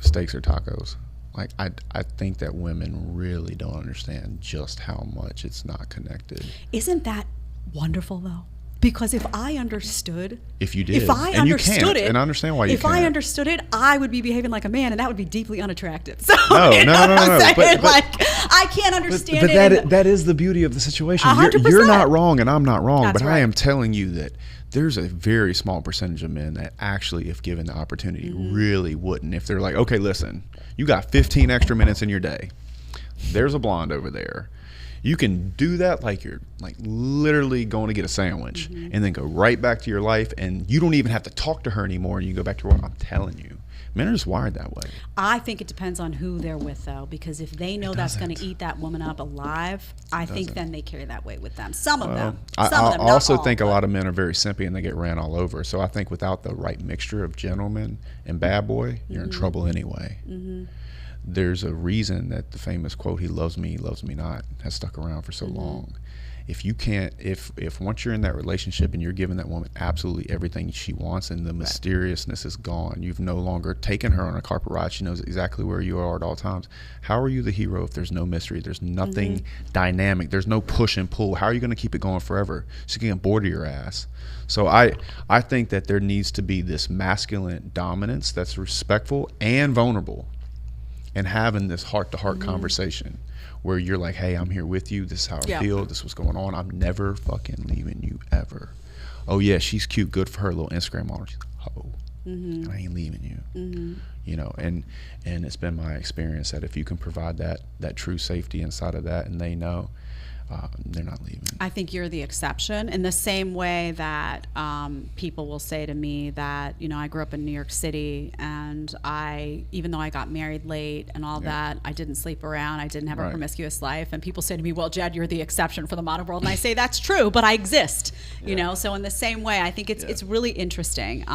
Steaks or tacos. Like I think that women really don't understand just how much it's not connected. Isn't that wonderful though? Because if I understood, If you did, if I and you understood can't, it, and I understand why you if I can't. understood it, I would be behaving like a man, and that would be deeply unattractive. So No, you know no, no, what I'm no, no. saying? But- like I can't understand But it. and- that is the beauty of the situation. 100%. You're not wrong and I'm not wrong, That's but I right. am telling you that there's a very small percentage of men that actually, if given the opportunity, really wouldn't. If they're like, okay, listen, you got 15 extra minutes in your day. There's a blonde over there. You can do that like you're like literally going to get a sandwich and then go right back to your life, and you don't even have to talk to her anymore, and you go back to work. I'm telling you, men are just wired that way. I think it depends on who they're with, though, because if they know that's going to doesn't. eat that woman up alive, I think then they carry that weight with them. Some of them. I Some of them, not also all, think a but- lot of men are very simpy and they get ran all over. So I think without the right mixture of gentleman and bad boy, you're in trouble anyway. There's a reason that the famous quote, he loves me not, has stuck around for so long. If you can't, if once you're in that relationship and you're giving that woman absolutely everything she wants and the mysteriousness is gone, you've no longer taken her on a carpet ride, she knows exactly where you are at all times. How are you the hero if there's no mystery, there's nothing dynamic, there's no push and pull? How are you going to keep it going forever? She's getting bored of your ass. So I think that there needs to be this masculine dominance that's respectful and vulnerable, and having this heart-to-heart conversation where you're like, hey, I'm here with you. This is how I feel. This is what's going on. I'm never fucking leaving you ever. Oh, yeah, she's cute. Good for her. Little Instagram model. She's ho. And I ain't leaving you. You know, and it's been my experience that if you can provide that true safety inside of that, and they know, they're not leaving. I think you're the exception, in the same way that people will say to me that, you know, I grew up in New York City, and even though I got married late and all that, I didn't sleep around, I didn't have a promiscuous life, and people say to me, well, Jed, you're the exception for the modern world, and I say that's true, but I exist, you know. So in the same way, I think it's really interesting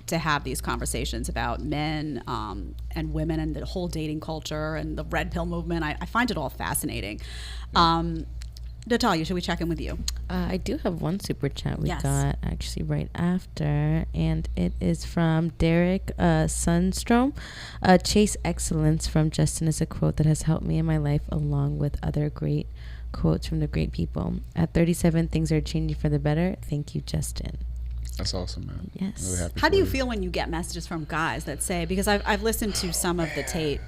to have these conversations about men and women and the whole dating culture and the red pill movement. I find it all fascinating. Natalia, should we check in with you? I do have one super chat we got actually right after, and it is from Derek Sundstrom. Chase excellence from Justin is a quote that has helped me in my life, along with other great quotes from the great people. At 37, things are changing for the better. Thank you, Justin. That's awesome, man. Yes. Really happy How for do you feel when you get messages from guys that say, because I've listened to some of the Tate,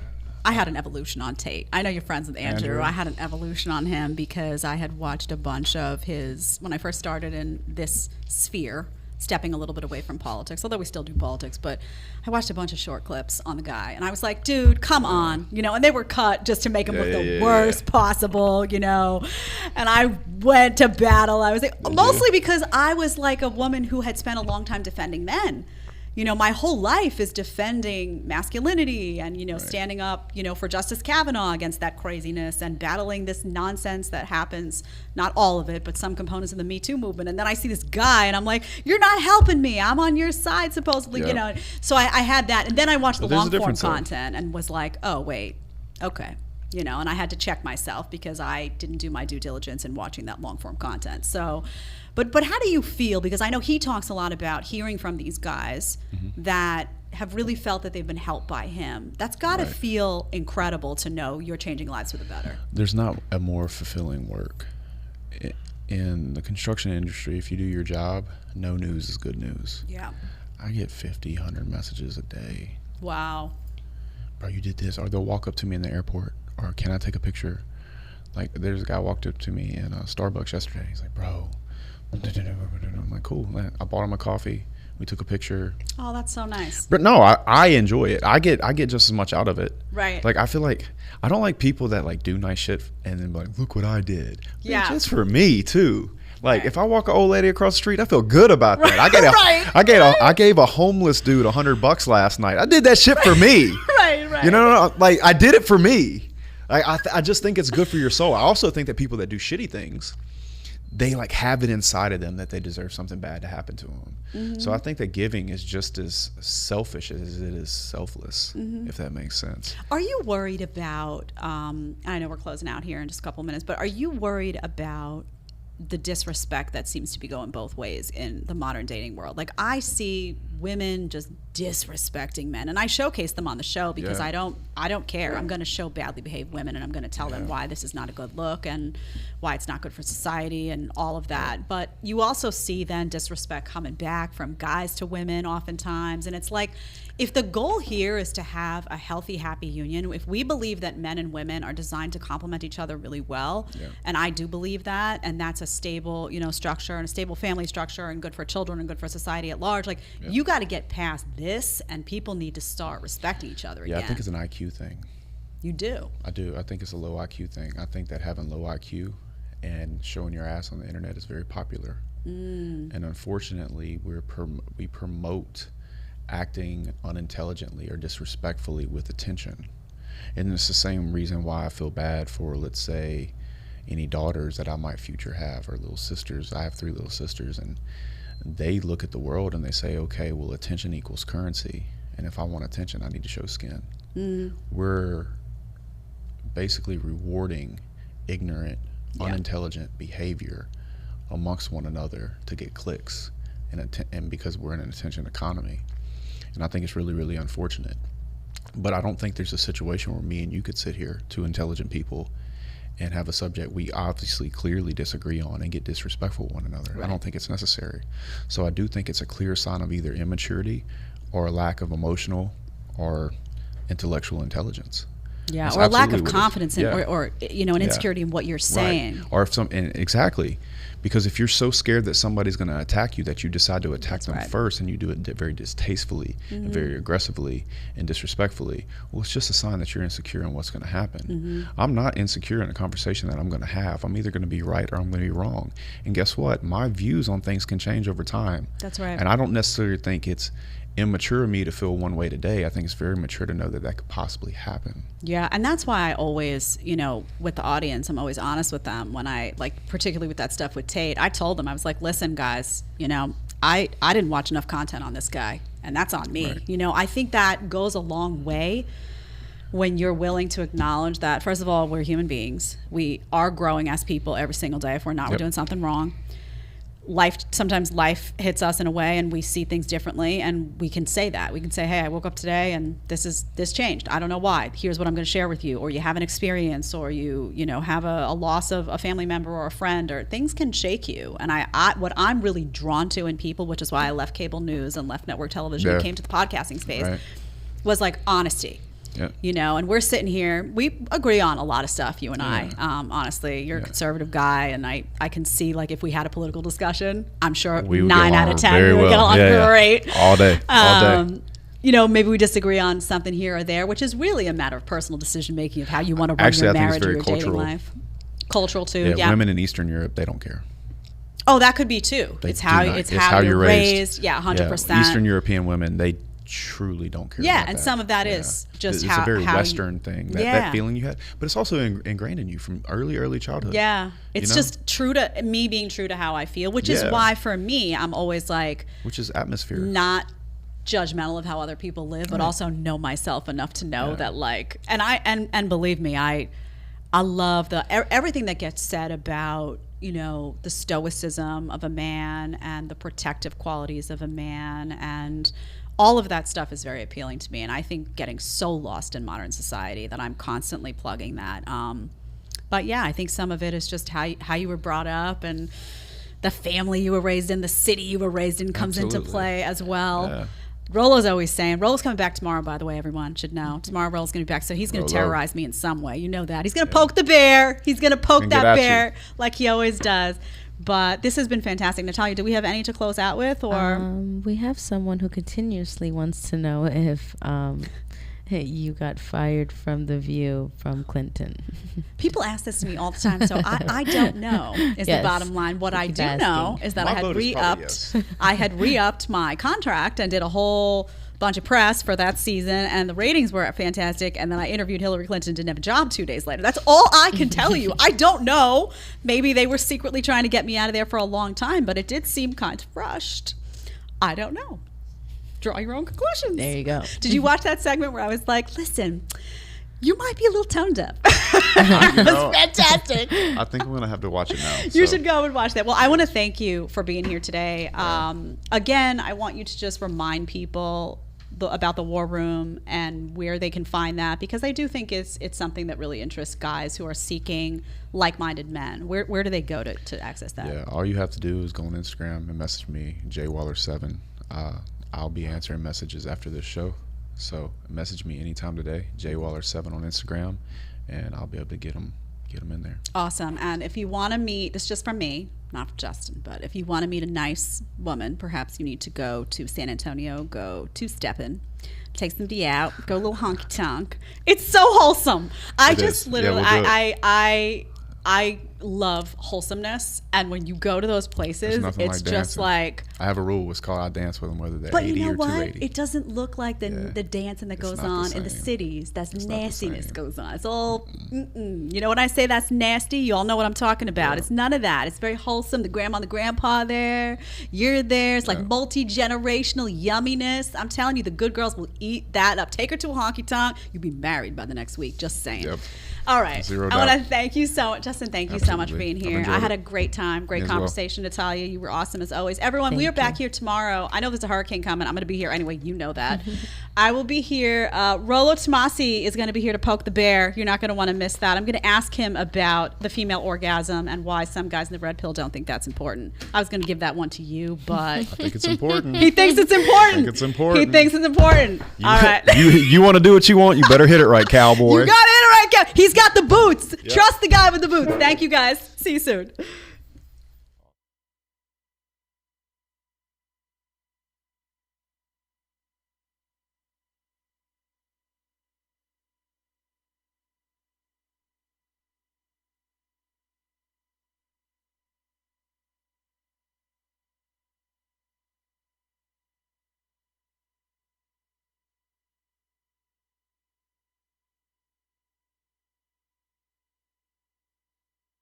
I had an evolution on Tate. I know you're friends with Andrew. I had an evolution on him because I had watched a bunch of his, when I first started in this sphere, stepping a little bit away from politics, although we still do politics, but I watched a bunch of short clips on the guy, and I was like, dude, come on, you know, and they were cut just to make him look the worst possible, you know, and I went to battle. I was like, mostly because I was like a woman who had spent a long time defending men. You know, my whole life is defending masculinity and, you know, standing up, you know, for Justice Kavanaugh against that craziness and battling this nonsense that happens, not all of it, but some components of the Me Too movement. And then I see this guy and I'm like, you're not helping me. I'm on your side, supposedly, you know. So I had that. And then I watched the long form content and was like, oh, wait, okay. You know, and I had to check myself because I didn't do my due diligence in watching that long form content. So, but how do you feel? Because I know he talks a lot about hearing from these guys that have really felt that they've been helped by him. That's got to feel incredible to know you're changing lives for the better. There's not a more fulfilling work. In the construction industry, if you do your job, no news is good news. Yeah. I get 50, 100 messages a day. Wow. Bro, you did this. Or they'll walk up to me in the airport. Or can I take a picture? Like, there's a guy walked up to me in Starbucks yesterday. He's like, bro. I'm like, cool. I bought him a coffee. We took a picture. Oh, that's so nice. But no, I enjoy it. I get just as much out of it. Right. Like, I feel like I don't like people that like do nice shit and then like, look what I did. Yeah. Bitch, it's for me too. Like, if I walk an old lady across the street, I feel good about that. I gave a homeless dude $100 last night. I did that shit for me. Right. You know, like I did it for me. I just think it's good for your soul. I also think that people that do shitty things, they like have it inside of them that they deserve something bad to happen to them. So I think that giving is just as selfish as it is selfless, if that makes sense. Are you worried about, I know we're closing out here in just a couple minutes, but are you worried about the disrespect that seems to be going both ways in the modern dating world? Like, I see women just disrespecting men, and I showcase them on the show because I don't care. I'm going to show badly behaved women, and I'm going to tell them why this is not a good look and why it's not good for society and all of that. But you also see then disrespect coming back from guys to women oftentimes, and it's like, if the goal here is to have a healthy, happy union, if we believe that men and women are designed to complement each other really well, and I do believe that, and that's a stable, you know, structure and a stable family structure and good for children and good for society at large, like, you got to get past this, and people need to start respecting each other again. I think it's an IQ thing. You do? I do. I think it's a low IQ thing. I think that having low IQ and showing your ass on the internet is very popular. And unfortunately, we promote acting unintelligently or disrespectfully with attention. And it's the same reason why I feel bad for, let's say, any daughters that I might future have, or little sisters. I have 3 little sisters, and they look at the world and they say, okay, well, attention equals currency, and if I want attention, I need to show skin. We're basically rewarding ignorant, unintelligent behavior amongst one another to get clicks, and because we're in an attention economy. And I think it's really, really unfortunate. But I don't think there's a situation where me and you could sit here, 2 intelligent people, and have a subject we obviously clearly disagree on and get disrespectful with one another. I don't think it's necessary. So I do think it's a clear sign of either immaturity or a lack of emotional or intellectual intelligence. Yeah, That's or a lack of absolutely what it is. confidence in, or you know, an insecurity in what you're saying. Or if exactly, Because if you're so scared that somebody's going to attack you that you decide to attack them right. first, and you do it very distastefully and very aggressively and disrespectfully, well, it's just a sign that you're insecure in what's going to happen. I'm not insecure in a conversation that I'm going to have. I'm either going to be right or I'm going to be wrong. And guess what? My views on things can change over time. That's right. And I don't necessarily think it's immature of me to feel one way today. I think it's very mature to know that that could possibly happen. Yeah, and that's why I always, with the audience, I'm always honest with them when I, like, particularly with that stuff with Tate. I told them, I was like, listen, guys, I didn't watch enough content on this guy, and that's on me. Right. I think that goes a long way when you're willing to acknowledge that, first of all, we're human beings. We are growing as people every single day. If we're not, we're doing something wrong. Sometimes life hits us in a way and we see things differently, and we can say that. We can say, hey, I woke up today and this changed. I don't know why. Here's what I'm going to share with you. Or you have an experience, or you have a loss of a family member or a friend, or things can shake you. And I what I'm really drawn to in people, which is why I left cable news and left network television and came to the podcasting space, was like honesty. Yeah. And we're sitting here, we agree on a lot of stuff, you and I. Honestly, you're a conservative guy, and I can see, like, if we had a political discussion, I'm sure we would 9 out of 10 we would get along great. All day. Maybe we disagree on something here or there, which is really a matter of personal decision making of how you want to run Actually, your I think it's marriage or very your cultural. dating life. Cultural too, yeah. Women in Eastern Europe, they don't care. Oh, that could be too. They It's how you're raised. Yeah, 100%. Yeah, Eastern European women, they truly don't care. Yeah, about and that. some of that is just it's how a very how Western thing. That feeling you had, but it's also ingrained in you from early childhood. Yeah, it's just true to me, being true to how I feel, which is why for me I'm always like, which is atmosphere. Not judgmental of how other people live, but also know myself enough to know that, like, and believe me, I love everything that gets said about the stoicism of a man and the protective qualities of a man, and all of that stuff is very appealing to me. And I think getting so lost in modern society that I'm constantly plugging that. But yeah, I think some of it is just how you were brought up, and the family you were raised in, the city you were raised in comes into play as well. Yeah. Rolo's always saying, Rolo's coming back tomorrow, by the way, everyone should know. Tomorrow Rolo's going to be back, so he's going to terrorize me in some way. You know that. He's going to poke the bear. He's going to poke that bear like he always does. But this has been fantastic. Natalia, do we have any to close out with? Or we have someone who continuously wants to know if you got fired from The View from Clinton. People ask this to me all the time, so I don't know is the bottom line. What I do know is that I had re-upped my contract and did a whole bunch of press for that season, and the ratings were fantastic, and then I interviewed Hillary Clinton, didn't have a job 2 days later. That's all I can tell you. I don't know. Maybe they were secretly trying to get me out of there for a long time, but it did seem kind of rushed. I don't know. Draw your own conclusions. There you go. Did you watch that segment where I was like, listen, you might be a little tone deaf? It was fantastic. I think I'm going to have to watch it now. You should go and watch that. Well, I want to thank you for being here today. Again, I want you to just remind people about the War Room and where they can find that, because I do think it's something that really interests guys who are seeking like-minded men. Where do they go to access that? Yeah, all you have to do is go on Instagram and message me, jwaller7. I'll be answering messages after this show. So message me anytime today, jwaller7 on Instagram, and I'll be able to get them in there. Awesome. And if you want to meet, this is just from me, not for Justin, but if you want to meet a nice woman, perhaps you need to go to San Antonio, go to Steppen, take somebody out, go a little honky tonk. It's so wholesome. I love wholesomeness, and when you go to those places, it's just like I have a rule. It's called I dance with them whether they're but 80 you know or what? 280. It doesn't look like the dancing that goes on in the cities. That's nastiness goes on. It's all you know when I say that's nasty, you all know what I'm talking about. It's none of that. It's very wholesome. The grandma and the grandpa there, you're there. It's like multi-generational yumminess. I'm telling you, the good girls will eat that up. Take her to a honky tonk. You'll be married by the next week. Just saying. Yep. All right. I want to thank you so much, Justin. Thank you so much for being here. I had a great time, great conversation. Natalia, you were awesome as always. Everyone, we are back here tomorrow. I know there's a hurricane coming. I'm going to be here anyway. You know that. I will be here. Rolo Tomasi is going to be here to poke the bear. You're not going to want to miss that. I'm going to ask him about the female orgasm and why some guys in the red pill don't think that's important. I was going to give that one to you, but I think it's important. He thinks it's important. I think it's important. He thinks it's important. All right. You want to do what you want. You better hit it right, cowboy. You got to hit it right, cowboy. He's got the boots. Yep. Trust the guy with the boots. Thank you, guys. See you soon.